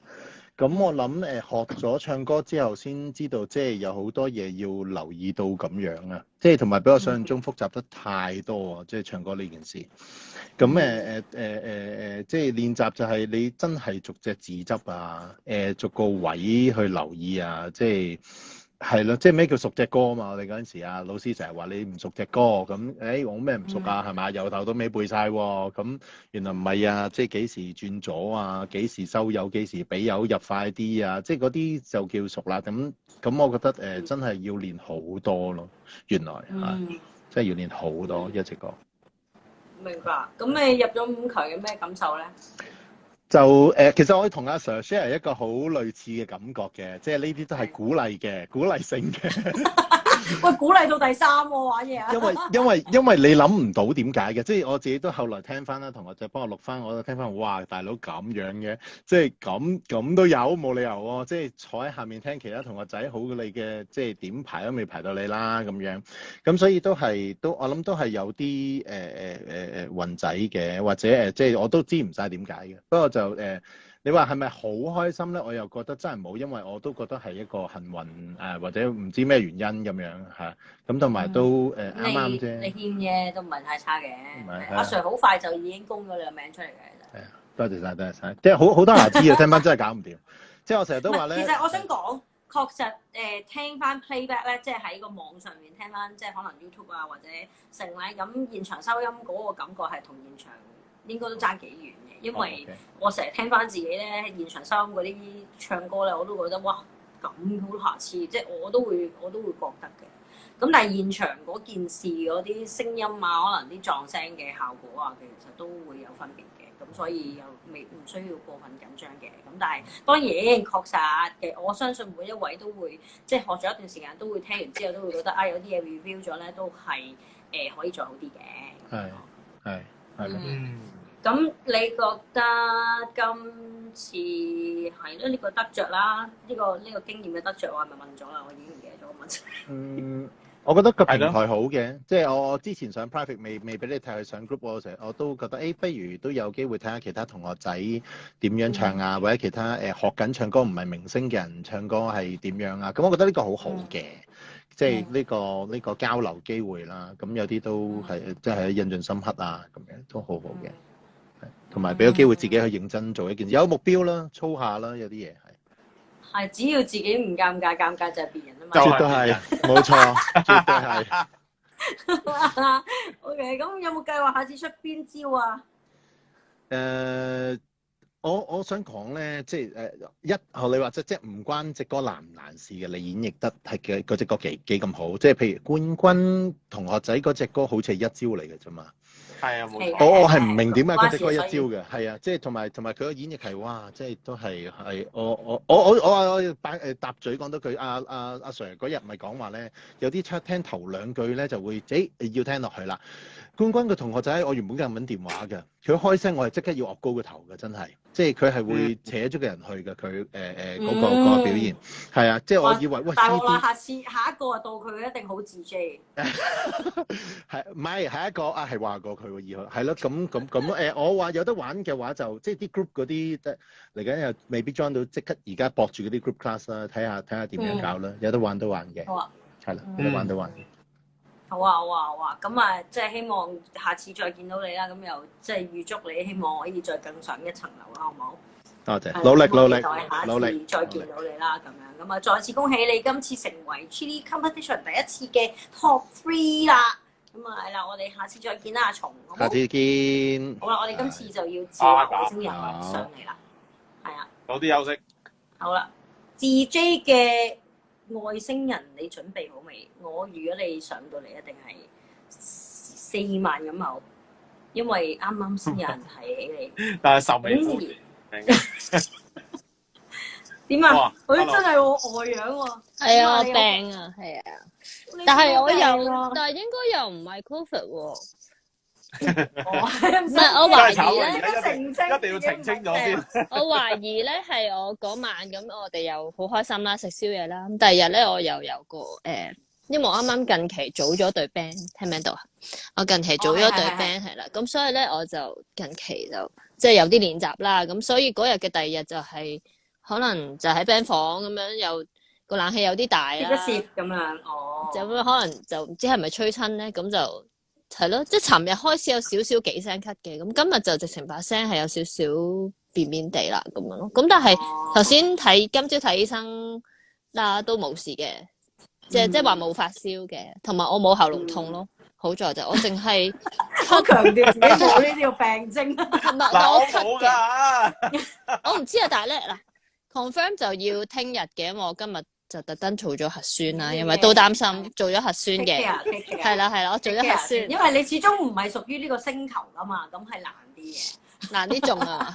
咁我諗學咗唱歌之後，先知道即係有好多嘢要留意到咁樣啊，即係同埋比我想象中複雜得太多啊！即係唱歌呢件事。咁即係練習就係你真係逐隻字執啊，逐個位去留意啊，即係係咯，即係咩叫熟隻歌啊嘛？我哋嗰陣時啊，老師成日話你唔熟隻歌，咁我咩唔熟啊？係咪？由頭到尾背晒喎，咁原來唔係啊！即係幾時轉左啊？幾時收油？幾時俾油入快啲啊？即係嗰啲就叫熟啦。咁我覺得真係要練好多咯。原來即係要練好多一隻歌。明白。咁你入咗5強有咩感受咧？就其實我同阿 Sir share 一個好類似嘅感覺嘅，即係呢啲都係鼓勵嘅，鼓勵性嘅。喂，鼓勵到第3喎，玩嘢啊！因為你諗唔到點解嘅，即係我自己都後來聽翻啦，同學仔幫我錄翻，我都聽翻，哇！大佬咁樣嘅，即係咁都有，冇理由喎！即係坐喺下面聽其他同學仔好你嘅，即係點排都未排到你啦咁樣，咁所以我諗都係有啲運仔嘅，或者即係我都知唔晒點解嘅，不過就你話係咪好開心咧？我又覺得真係冇，因為我都覺得係一個幸運或者唔知咩原因咁樣嚇。咁同埋都啱啱啫。你謙啫，都唔係太差嘅。阿 Sir 好快就已經供咗你個名出嚟嘅。係啊，多謝晒，多謝晒。即係好多瑕疵嘅，聽翻真係搞唔掂。即係我成日都話咧。其實我想講，確實聽翻 playback 咧，即係喺個網上面聽翻，即係可能 YouTube 啊或者成咧，咁現場收音嗰個感覺係同現場應該都爭幾遠。因為我成日聽翻自己咧現場收音嗰啲唱歌咧，我都覺得哇咁好瑕疵，即係我都會覺得嘅。咁但係現場嗰件事嗰啲聲音啊，可能啲撞聲嘅效果啊，其實都會有分別嘅。咁所以又唔需要過分緊張嘅。咁但係當然確實嘅，我相信每一位都會即係學咗一段時間，都會聽完之後都會覺得啊，有啲嘢 review 咗咧，都係可以再好啲嘅。係咯。咁你覺得今次係咯呢個得着啦，呢個經驗嘅得着，我係咪問咗啦？我已經唔記得咗個問題。我覺得個平台好嘅，即係我之前上 private 未俾你睇，去上 group 我都覺得不如都有機會睇下其他同學仔點樣唱啊，或者其他學緊唱歌唔係明星嘅人唱歌係點樣啊？咁我覺得呢個好好嘅，即係呢個交流機會啦。咁有啲都係即係印象深刻啊，咁樣都好好嘅。同埋俾個機會自己去認真做一件事，有目標啦，操下啦，有啲嘢係只要自己唔尷尬，尷尬就係別人啊嘛。絕對係，冇錯，絕對係。OK，咁有冇計劃下次出邊招啊？我想講咧，即係學你話即係唔關隻歌難唔難事嘅，你演繹得係嘅嗰隻歌幾咁好，即係譬如冠軍同學仔嗰隻歌好似係一招嚟嘅啫嘛。係啊，冇錯。我係唔明點解嗰隻歌一招嘅，係啊，即係同埋佢個演繹係哇，即係都係我搭嘴講多句，阿 Sir 嗰日咪講話咧，有啲聽頭2句咧就會要聽落去啦。冠軍嘅同學仔，我原本嘅揾電話嘅，佢開聲我係即刻要岳高個頭嘅，真係，即係佢係會扯咗個人去嘅，佢嗰個表現係啊，即係我以為喂，但係我話下一個到佢一定好自 J， 係唔係下一個啊？係話過佢喎，以後係咯，咁我話有得玩嘅話就即係啲 group 嗰啲嚟緊又未必 join 到，即刻而家搏住嗰啲 group class 啦，睇下點樣搞啦，有得玩都玩嘅，係啦，有得玩都玩嘅。好啊，咁啊，即係希望下次再見到你啦。咁又即係預祝你，希望可以再更上一層樓啦，好唔好？多謝，努力，下次再見到你啦，咁樣咁啊，再次恭喜你今次成為 Chilli Competition 第一次嘅 Top 3啦。咁啊係啦，我哋下次再見啦，阿松。下次見。好啦，我哋今次就要召外星人上嚟啦，係啊。早啲休息。好啦，自 J 嘅外星人，你準備好未？我如果你上到嚟，一定係4萬咁好，因為啱啱先有人睇起你。但係壽命5年。點啊？佢真係外樣喎。係啊，我病啊，係啊。但係但係應該又唔係 Covid 喎。唔係，我懷疑咧，一定要澄清咗先。我懷疑咧係我嗰晚咁，我哋又好開心啦，食宵夜啦。咁第二日咧，我又有個因為我啱啱近期組咗隊 band， 聽唔聽到啊？我近期組咗隊 band 係啦，咁所以咧我就近期就即係有啲練習啦。咁所以嗰日嘅第二日就係可能就喺 band 房咁樣，又個冷氣有啲大啦，攝咁樣就咁可能就唔知係咪吹親咧，咁就。係咯，即係尋日開始有少少幾聲咳嘅，咁今日就直情把聲係有少少變變地啦咁樣咯。咁但係頭先今朝睇醫生啦都冇事嘅，即係話冇發燒嘅，同埋我冇喉嚨痛咯。好在就我淨係好強調自己冇呢啲病徵。唔係嗱，我我咳冇嘅，㗎。我唔知啊，但係咧嗱 confirm 就要聽日嘅，因為我今日就特登做咗核酸啦，因為都擔心做咗核酸嘅，係啦，我做咗核酸，因為你始終唔係屬於呢個星球㗎嘛，咁係難啲嘅。難啲中啊！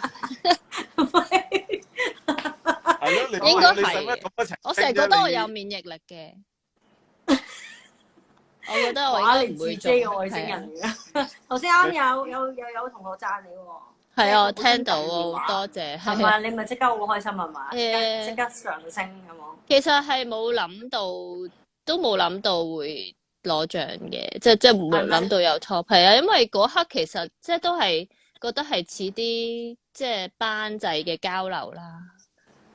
係咯，應該你使乜係咁多情？我成日覺得我有免疫力嘅，我覺得我應該唔會中。嘅外星人嚟㗎。頭先啱有同學讚你喎。係啊，我聽到喎，多謝。係咪？你咪即刻好開心係嘛？誒即刻上升咁喎。其實係冇諗到，都冇諗到會攞獎嘅，即係冇諗到有 top 係啊，因為嗰刻其實即係都係覺得係似啲即係班際嘅交流啦。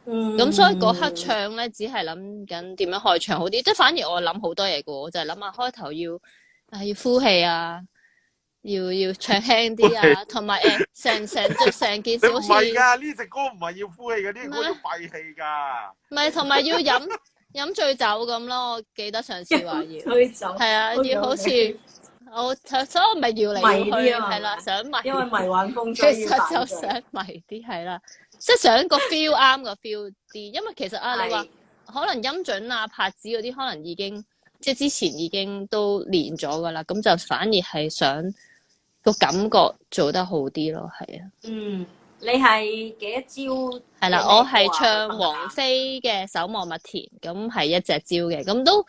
咁所以嗰刻唱咧，只係諗緊點樣開場好啲，即係反而我諗好多嘢嘅喎，我就係諗下開頭要呼氣啊，要唱輕啲啊，同埋成件事好似唔係㗎，呢隻歌唔係要呼氣嘅，呢隻歌要閉氣㗎。唔係，同埋要飲醉酒咁咯，我記得上次話要醉酒係啊，要好似所以我咪搖嚟搖去係啦，想迷，因為迷幻風其實就想迷啲係啦。即係想個 feel 啱個 feel 啲，因為其實你話可能音準啊、拍子嗰啲，可能已經即係之前已經都練咗㗎啦，咁就反而係想個感覺做得好啲咯，係啊。你係幾多招？係啦，我係唱王菲嘅《守望麥田》，咁係一隻招嘅，咁都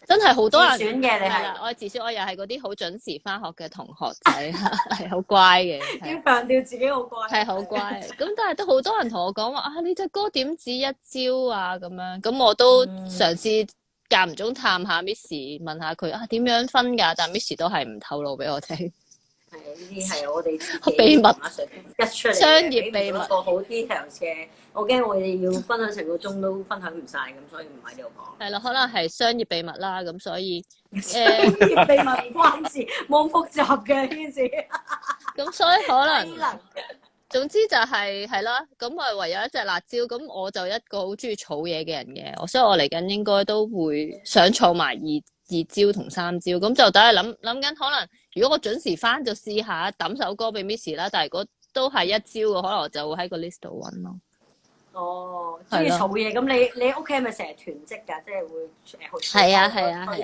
真係好多人自選嘅你係啦，我係自選，我又係嗰啲好準時翻學嘅同學仔，係好乖嘅。要強調自己好乖。係好乖，咁但係都好多人同我講話呢隻歌點止一招啊咁樣，咁我都嘗試間唔中探下 Miss 問下佢點樣分㗎，但 Miss 都係唔透露俾我聽。係呢啲係我哋自己秘密一出嚟商業秘密個好 details 嘅，我驚我哋要分享成個鐘都分享唔晒，咁所以唔喺度講。係啦，可能係商業秘密啦，咁所以商業秘密唔關事，冇咁複雜嘅呢件事。咁所以可能總之就係啦，咁啊唯有一隻辣椒，咁我就一個好中意儲嘢嘅人嘅，所以我嚟緊應該都會想儲埋二招同三招，咁就等係諗緊，可能如果我準時翻就試下揼首歌俾 Miss 啦，但係如果都係一招嘅，可能我就會喺個 list 度揾咯。哦，中意儲嘢，咁你屋企係咪成日囤積㗎？即係會係啊，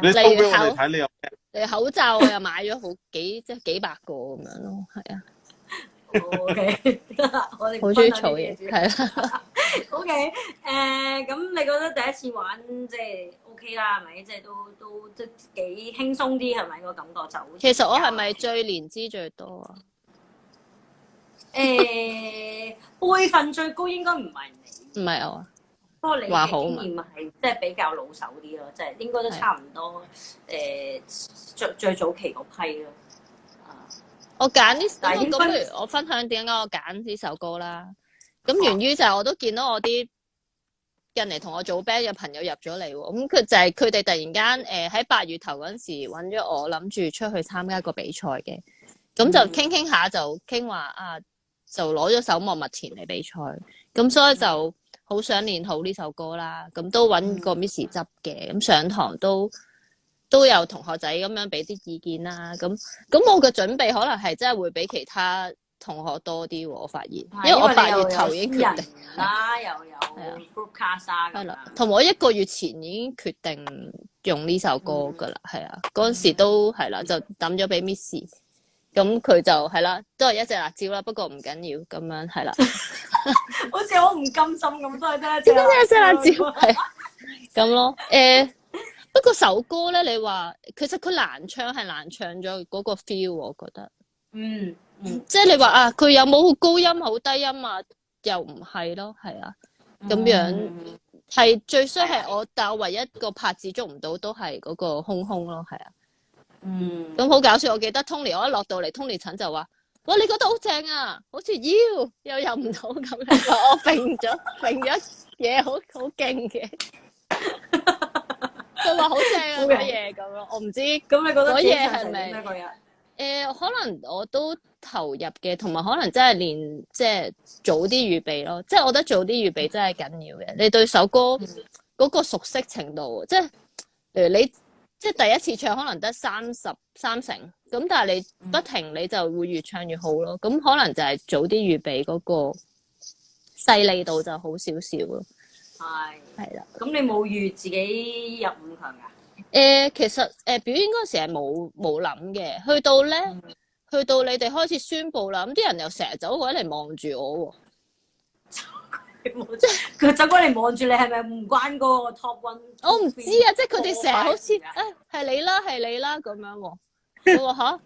你例如俾我哋睇你有咩？口罩我又買咗即係幾百個咁樣咯，係啊。OK，我哋好中意儲嘢，係啦。OK，咁你覺得第一次玩即係 OK 啦，係咪？即係都即幾輕鬆啲，係咪個感覺就好？其實我係咪最年資最多啊？輩份最高應該唔係你，唔係我啊。不過你嘅經驗係即係比較老手啲咯，即係應該都差唔多最早期嗰批咯。我揀呢，咁不如我分享點解我揀呢首歌啦。咁源於就係我都見到我啲近嚟同我組 band 嘅朋友入咗嚟喎，咁佢就係佢哋突然間喺8月頭嗰陣時揾咗我，諗住出去參加一個比賽嘅。咁就傾下就傾話就攞咗《守望麥田》嚟比賽。咁所以就好想練好呢首歌啦。咁都揾個 Miss 執嘅，咁上堂都有同學仔咁樣俾啲意見啦，咁我嘅準備可能係真係會比其他同學多啲喎，我發現，因為我8月頭已經決定啦，又有 group class 係啦，同埋我1個月前已經決定用呢首歌㗎啦，係啊，嗰陣時都係啦，就抌咗俾 Miss， 咁佢就係啦，都係一隻辣椒啦，不過唔緊要咁樣係啦，好似好唔甘心咁，都係得一隻辣椒係咁咯，不過首歌咧，你話其實佢難唱係難唱咗嗰個 feel， 我覺得。即係你話佢有冇好高音好低音啊？又唔係咯，係啊，咁樣係最衰係但我唯一個拍子捉唔到都係嗰個空空咯，係啊。咁好搞笑，我記得 Tony 我一落到嚟 ，Tony 陳就話：哇，你覺得好正啊，好似又入唔到咁樣，我揈咗嘢好勁嘅。佢話好正啊嗰嘢咁咯，我唔知咁你覺得嗰嘢係咪可能我都投入嘅，同埋可能真係練即係早啲預備咯，即係我覺得早啲預備真係緊要嘅。你對首歌嗰嗰個熟悉程度，即係例如你即係第一次唱可能得33%，咁但係你不停你就會越唱越好咯。咁可能就係早啲預備嗰個細膩度就好少少咯。係啦。咁你冇預自己入5強㗎？其實表演嗰時係冇諗嘅，去到你哋開始宣佈啦，咁啲人又成日走過嚟望住我喎。即係佢走過嚟望住你，係咪唔關嗰個 top one？我唔知啊，即係佢哋成日好似係你啦咁樣喎。我話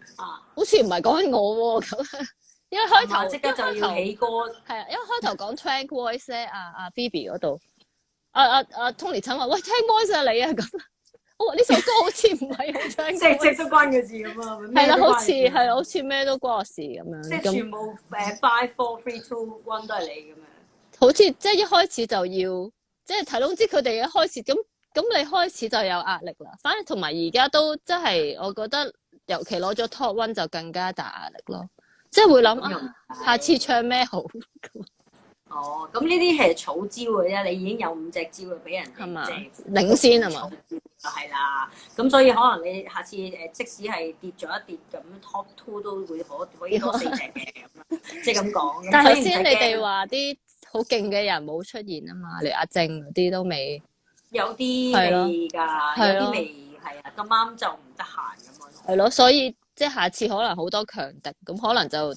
好似唔係講緊我喎咁。因為開頭即刻就要起歌。係啊，因為開頭講 Trank Voice 咧，阿 Phoebe 嗰度，阿 Tony 陳話喂 Trank Voice 啊你啊咁。我話呢首歌好似唔係好 Trank Voice，即都關佢事咁啊。係啦，好似咩都關我事咁樣。即係全部5、4、3、2、1都係你咁樣。好似即係一開始就要，即係睇到知佢哋一開始咁你開始就有壓力啦。反而同埋而家都即係我覺得，尤其攞咗 Top One 就更加大壓力咯。即係會諗下次唱咩好。哦，咁呢啲係草招嘅啫，你已經有5隻招俾人係嘛？即領先係嘛？係啦，咁所以可能你下次即使係跌咗一跌咁 top 2都會可以多4隻嘅咁，即係咁講。但係頭先你哋話啲好勁嘅人冇出現啊嘛，例如阿正嗰啲都未，有啲未㗎，有啲未係啊，咁啱就唔得閒咁樣。係咯，所以即係下次可能好多強敵，咁可能就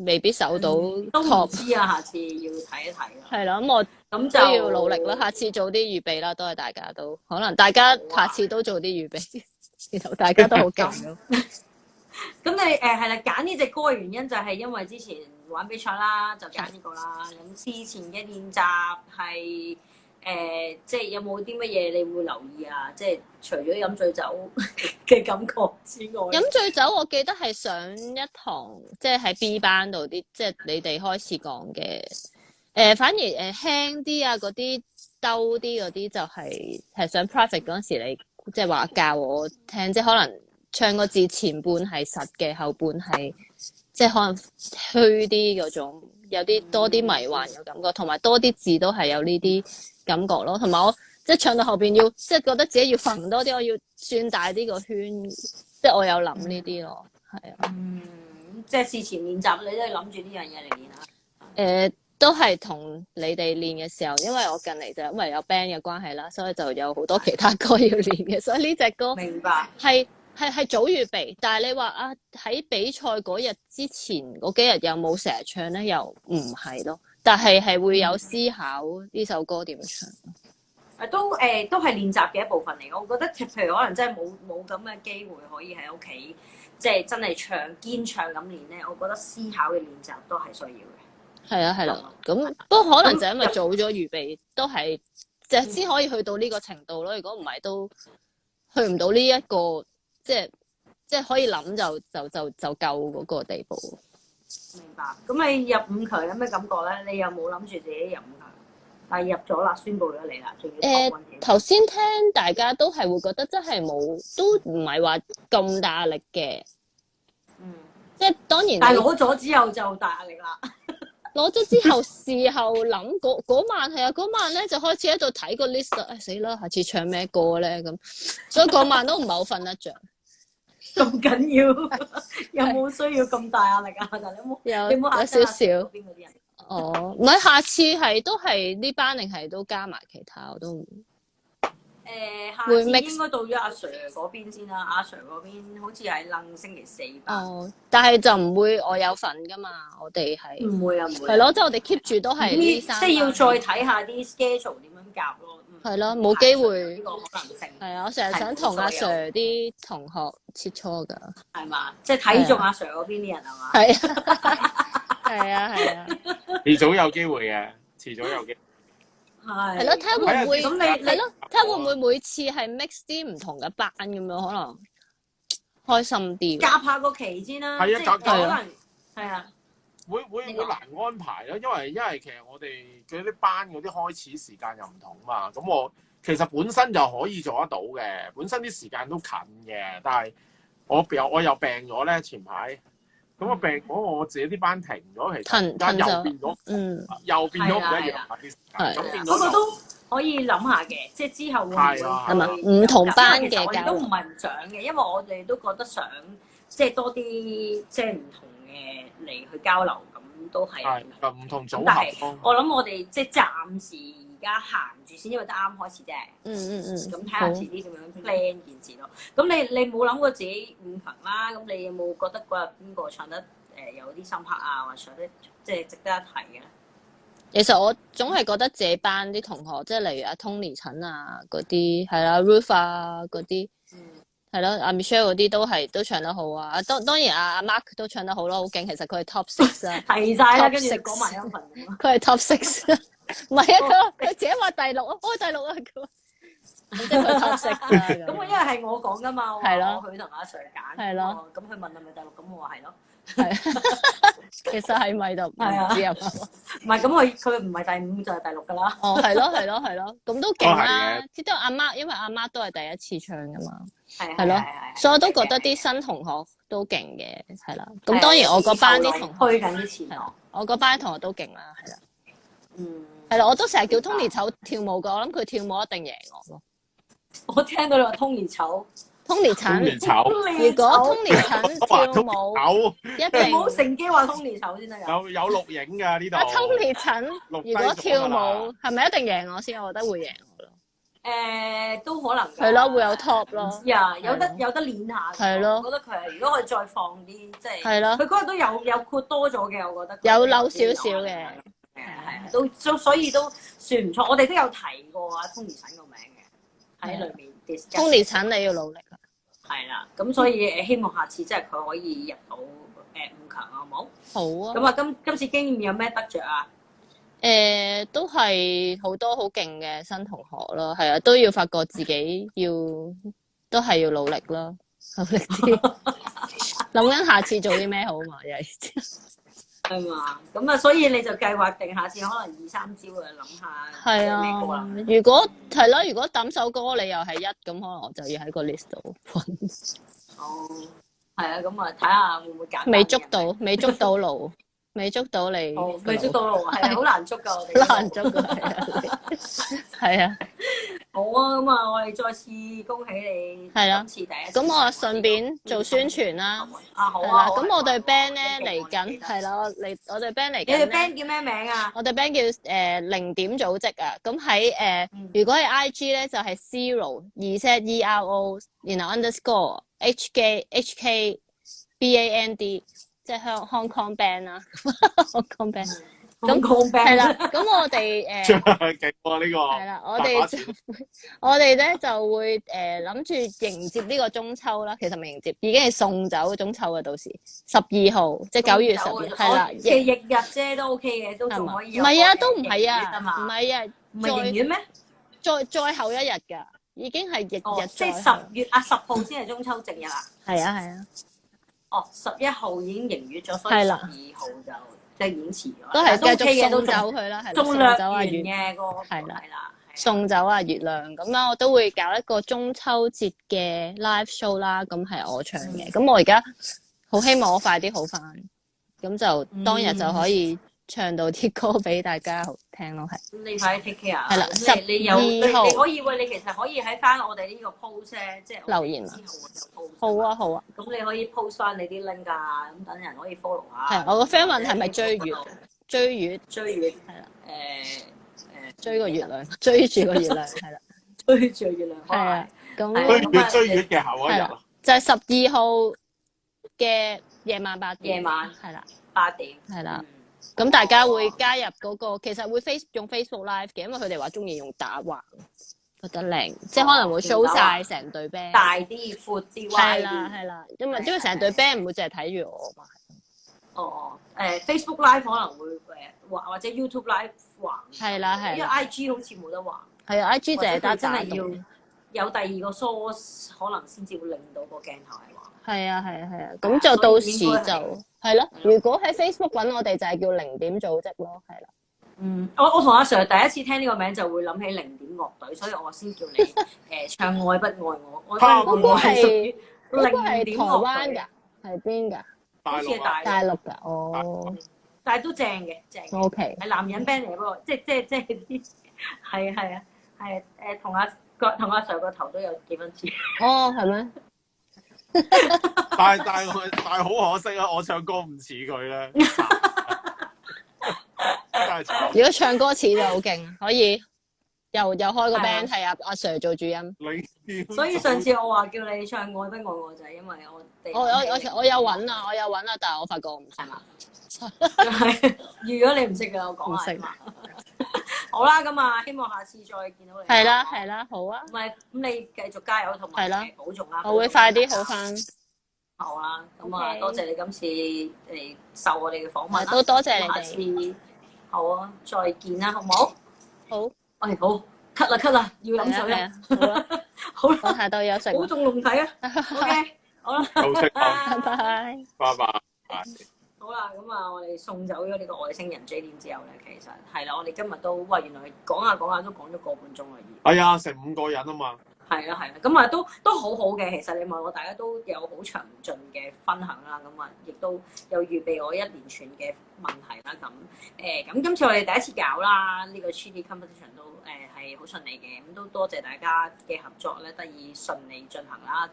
未必守到 top。都唔知啊，下次要睇一睇啦。係啦，咁我咁就都要努力啦，下次做啲預備啦，都係大家都可能大家下次都做啲預備，然後大家都好勁咯。咁你係啦，揀呢隻歌嘅原因就係因為之前玩比賽啦，就揀呢個啦。咁之前嘅練習係即係有冇啲乜嘢你會留意啊？即係除咗飲醉酒嘅感覺之外，飲醉酒我記得係上一堂，即係喺 B 班度啲，即係你哋開始講嘅。反而輕啲啊，嗰啲兜啲嗰啲就係上 private 嗰陣時，你即係話教我聽，即係可能唱個字前半係實嘅，後半係即係可能虛啲嗰種，有啲多啲迷幻嘅感覺，同埋多啲字都係有呢啲感覺咯。同埋我即係唱到後邊要即係覺得自己要揈多啲，我要轉大啲個圈，即係我有諗呢啲咯，係啊。即係事前練習，你都係諗住呢樣嘢嚟練啊？都係同你哋練嘅時候，因為我近嚟就因為有 band 嘅關係啦，所以就有好多其他歌要練嘅，所以呢隻歌明白係早預備。但係你話啊喺比賽嗰日之前嗰幾日有冇成日唱咧？又唔係咯，但係會有思考呢首歌點唱。都係練習嘅一部分嚟。我覺得譬如可能真係冇咁嘅機會可以喺屋企即係真係堅唱咁練咧，我覺得思考嘅練習都係需要嘅。係啦，咁不過可能就因為早咗預備，都係就先可以去到呢個程度咯。如果唔係都去唔到呢一個即係可以諗就夠嗰個地步。明白。咁你入5強有咩感覺咧？你有冇諗住自己入5強？但係入咗啦，宣佈咗你啦，仲要頭先聽大家都係會覺得真係冇，都唔係話咁大壓力嘅。即係當然。但係攞咗之後就大壓力啦。攞咗之後，事後諗嗰晚係啊，嗰晚咧就開始喺度睇個 list 啦。死啦，下次唱咩歌咧咁，所以嗰晚都唔係好瞓得着。咁緊要？有冇需要咁大壓力啊？但係有冇少少。邊嗰啲人？哦，唔係，下次都係呢班定係都加埋其他我都唔。下次應該到咗阿 Sir 嗰邊先啦。阿 Sir 嗰邊好似係楞星期4吧。哦，但係就唔會我有份噶嘛，我哋係。唔會啊，唔會。係咯，即係我哋 keep 住都係呢三。即係要再睇下啲 schedule 點樣夾咯。係咯，冇機會。呢個可能性。係啊，我成日想同阿 Sir 啲同學切磋㗎。係嘛？即係睇中阿 Sir 嗰邊啲人係嘛？係啊，係啊。遲早有機會嘅，遲早有機會。係咯，睇下會唔會係咯？睇下會唔會每次係 mix 啲唔同嘅班咁樣，可能開心啲。夾下個期先啦，係啊，可能係啊，會難安排咯，因為其實我哋嗰啲班嗰啲開始時間又唔同嘛。咁我其實本身就可以做得到嘅，本身啲時間都近嘅，但係我又病咗咧前排。咁我病咗，我自己啲班停咗，其實而家又變咗，又變咗唔一樣啲時間。咁變咗可以諗下嘅，即係之後會唔會係嘛會唔同班嘅其實我哋都交流唔係唔想嘅，因為我哋都覺得想即係多啲即係唔同嘅嚟去交流，咁都係係唔同組但係合咯。我諗我哋即係暫時而家行住先，因為得啱開始啫。咁睇下遲啲點樣 plan 件事咯。咁你冇諗過自己五強啦？咁你有冇覺得嗰日邊個唱得有啲深刻啊，或者唱得即係值得一提嘅咧？其實我總係覺得自己班啲同學，即係例如阿 Tony 陳啊嗰啲，係啦 Ruth 啊嗰啲，係咯阿 Michelle 嗰啲都唱得好啊。當然阿 Mark 都唱得好咯，好勁。其實佢係 top 6啊，提晒啦， Top 跟住 six 講埋一份咁咯。佢係 top 6啊，唔係啊，佢自己話第6啊，第6啊咁，即係佢 top 6啊。咁我因為係我講噶嘛，我話係咯佢同阿 Sir 揀，係咯，咁佢問係咪第6，咁我話係咯。係，其實係咪就唔知啊嘛。唔係咁佢唔係第5就係第6噶啦。哦，係咯，咁都勁啦。知道阿媽，因為阿媽都係第一次唱噶嘛，係咯，所以我都覺得啲新同學都勁嘅，係啦。咁當然我嗰班啲同學推緊啲前浪，我嗰班同學都勁啦，係啦。係啦，我都成日叫 Tony 醜跳舞噶，我諗佢跳舞一定贏我咯。我聽到你話 Tony 醜。Tony 陳，如果 Tony 陳跳舞，一定唔好乘機話 Tony 醜先得㗎。有錄影㗎呢度。阿 Tony 陳如果跳舞，係咪一定贏我先？我覺得會贏我咯。都可能㗎。係咯，會有 top 咯。呀，有得練下。係咯。我覺得佢係，如果佢再放啲，即係。係咯。佢嗰日都有括多咗嘅，我覺得。有扭少少嘅。係都所以都算唔錯。我哋都有提過阿 Tony 陳個名嘅喺裏面。Tony 陳你要努力啦。係啦，咁所以希望下次即係佢可以入到5強，好唔好？好啊。咁啊，今次經驗有咩得着啊？都係好多好勁嘅新同學咯，係啊，都要發覺自己都係要努力咯，努力啲，諗緊下次做啲咩好嘛，又係。係嘛？咁啊，所以你就計劃定下次可能2、3招啊，諗下係啊。如果係咯，如果揼首歌你又係1，咁可能我就要喺個 list 度揾。哦，係啊，咁啊，睇下會唔會揀？未捉到路，未捉到你。未捉到路，係啊，好難捉㗎，我哋。好難捉㗎，係啊。好啊，咁啊，我哋再次恭喜你。係啦。今次第一次。咁我順便做宣傳啦。好啊。咁我隊 band 咧嚟緊，係啦，我隊 band 嚟緊。你隊 band 叫咩名啊？我隊 band 叫0點組織啊。咁喺如果係 IG 咧就係 zero然後 underscore HK BAND， 即係Hong Kong band 啦，Hong Kong band。咁係啦，咁我哋勁喎呢個。係啦，我哋咧就會諗住迎接呢個中秋啦。其實未迎接，已經係送走中秋嘅，到時12號，即係9月10日，係啦。嘅翌日啫，都 OK 嘅，都仲可以。唔係啊，都唔係啊，唔係啊，唔係迎月咩？再後一日㗎，已經係翌日。即係10月10號先係中秋正日啦。係啊。哦，11號已經迎月咗，所以12號就。即係演遲咗，都係繼續送走佢啦，係送啦，送走阿月月嘅個係啦，送走阿月亮咁啦，我都會搞一個中秋節嘅 live show 啦，咁係我唱嘅，咁我而家好希望我快啲好返，咁就當日就可以唱到啲歌俾大家好聽咯，係。你快啲 take care。係啦12號。你可以你其實可以喺翻我哋呢個 post 咧，即係留言啊。好啊。咁你可以 post 翻你啲 link 啊，咁等人可以 follow 下。係，我個 friend 問係咪追月？係啦。追個月亮，追住個月亮，係啦。追住月亮。係啊。咁追月嘅後一日啊。就係12號嘅夜晚8點。夜晚。係啦。8點。係啦。咁大家會加入嗰個，其實會用 Facebook Live 嘅，因為佢哋話中意用打橫，覺得靚，即係可能會 show 曬成隊 band，大啲、闊啲、係啦，因為成隊 band 唔會淨係睇住我嘛。Facebook Live 可能會或者 YouTube Live 橫，係啦，因為 IG 好似冇得橫。係啊，IG 淨係得真係要有第二個 source，可能先至會令到個鏡頭係橫。係啊，咁就到時就係咯。如果喺 Facebook 揾我哋就係叫0點組織咯，係啦。我同阿 Sir 第一次聽呢個名就會諗起0點樂隊，所以我先叫你唱愛不愛我。我嗰個係0點樂隊㗎，係邊㗎？好似係大陸㗎，哦。但係都正嘅，正。OK。係男人 band 嚟，不過即係啲係啊。係同阿 Sir 個頭都有幾分似。哦，係咩？但係好可惜啊！我唱歌唔似佢咧，真係慘。如果唱歌似就好勁，可以又開個係啊 band 係阿 Sir 做主音。所以上次我話叫你唱愛不愛我就係因為我哋我有揾啊，但係我發覺我唔識。係嘛？係預咗你唔識㗎，我講下唔識嘛。好啦，咁啊，希望下次再見到你。係啦，好啊，唔係咁，你繼續加油同埋係啦保重啦。我會快啲好翻。好啦，咁啊， OK 多謝你今次嚟受我哋嘅訪問啦。都多謝你下哋。次好啊，再見啦，好唔好？好，喂，好，咳啦，要飲水係啦。啊，好啦，我太多休息。保重龍體啊。OK，好啦，好識拜拜。拜拜。好啦，咁啊，我哋送走咗呢個外星人 J 點之後咧，其實係啦，我哋今日都喂，原來講下都講咗個半鐘啦，已經。係啊，成5個人啊嘛。係啦，咁啊都好好嘅。其實你問我，大家都有好詳盡嘅分享啦。咁啊，亦都有預備我一連串嘅問題啦。咁今次我哋第一次搞啦，呢個 Chili Competition 都係好順利嘅。咁都多謝大家嘅合作咧，得以順利進行啦。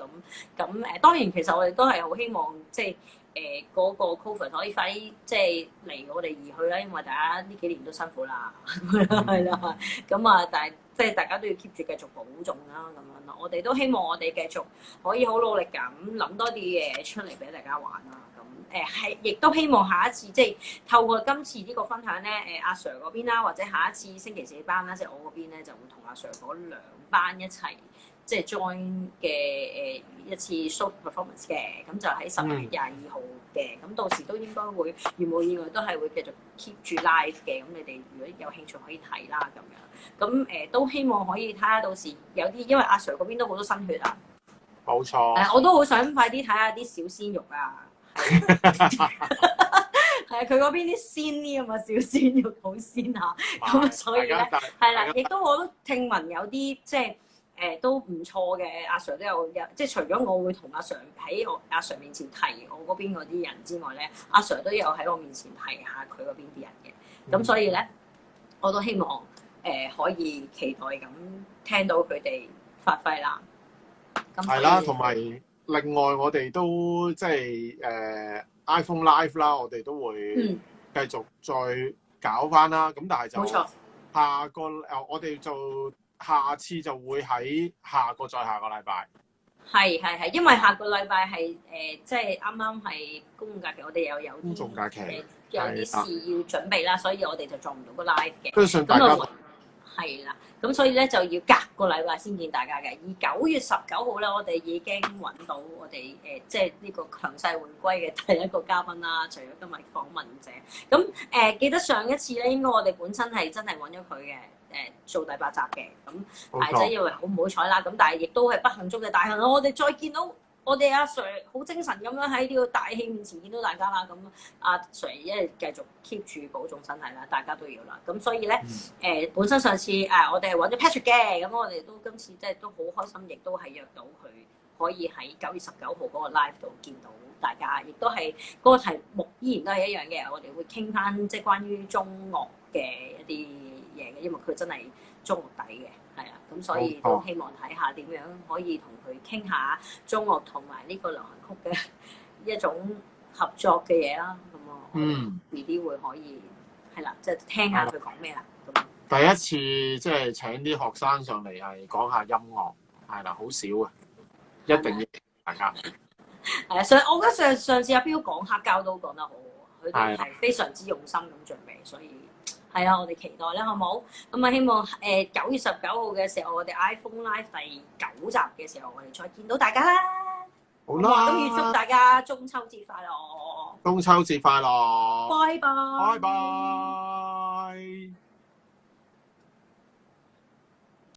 咁當然其實我哋都係好希望即係。嗰個 Covid 可以快啲即係離我哋而去啦，因為大家呢幾年都辛苦啦，係啦，咁啊，但係即係大家都要 keep 住繼續保重啦，咁樣咯。我哋都希望我哋繼續可以好努力咁諗多啲嘢出嚟俾大家玩啦。咁係，亦都希望下一次即係透過今次呢個分享咧，阿 Sir 嗰邊啦，或者下一次星期4班啦，即係我嗰邊咧就會同阿 Sir 嗰2班一齊。即係 join 嘅一次 show performance 嘅，咁就喺11月22號嘅，咁到時都應該會如無意外都係會繼續 keep 住 live 嘅，咁你哋如果有興趣可以睇啦咁樣，咁都希望可以睇下到時有啲，因為阿 Sir 嗰邊都好多新血啊，冇錯。我都好想快啲睇下啲小鮮肉啊，係啊，佢嗰邊啲鮮啲咁啊，小鮮肉好鮮嚇，咁所以咧係啦，亦都我都聽聞有啲即係。都唔錯嘅，阿 Sir 都有即係除咗我會同阿 Sir 喺我阿 Sir 面前提我嗰邊嗰啲人之外咧，阿 Sir 都有喺我面前提下佢嗰邊啲人嘅。咁所以咧，我都希望可以期待咁聽到佢哋發揮啦。係啦，同埋另外我哋都即係iPhone Live 啦，我哋都會繼續再搞翻啦。咁但係就冇錯，下個我哋就。下次就會喺下個禮拜。係，因為下個禮拜係即係啱啱係公共假期，我哋又有啲公眾假期有啲事要準備啦，所以我哋就做唔到個 live 嘅。相信大家係啦，咁所以咧就要隔個禮拜先見大家嘅。而9月19號咧，我哋已經揾到我哋即係呢個強勢回歸嘅第一個嘉賓啦。除咗今日訪問者，咁記得上一次咧，應該我哋本身係真係揾咗佢嘅。做第8集嘅，咁大仔以為好唔好彩啦，咁但係亦都係不幸中嘅大幸咯。我哋再見到我哋阿 Sir 好精神咁樣喺呢個大戲面前見到大家啦，咁阿 Sir 一係繼續 keep 住保重身體啦，大家都要啦。咁所以咧，本身上次我哋係揾咗 Patrick 嘅，咁我哋都今次即係都好開心，亦都係約到佢可以喺9月19號嗰個 live 度見到大家，亦都係嗰個題目依然都係一樣嘅，我哋會傾翻即係關於中樂嘅一啲嘢嘅，因為佢真係中樂底嘅，係啊，咁所以都希望睇下點樣可以同佢傾下中樂同埋呢個流行曲嘅一種合作嘅嘢啦，咁啊，BB 會可以係啦，即係聽下佢講咩啦。第一次即係請啲學生上嚟係講下音樂，係啦，好少啊，一定要大家。係啊，我覺得上次阿標講黑膠都講得好，佢哋係非常之用心咁準備，所以。係啊，我哋期待啦，好冇？咁啊，希望9月19號嘅時候，我哋 iPhone Live 第9集嘅時候，我哋再見到大家啦。好啦，咁預祝大家中秋節快樂！中秋節快樂！拜拜！拜拜！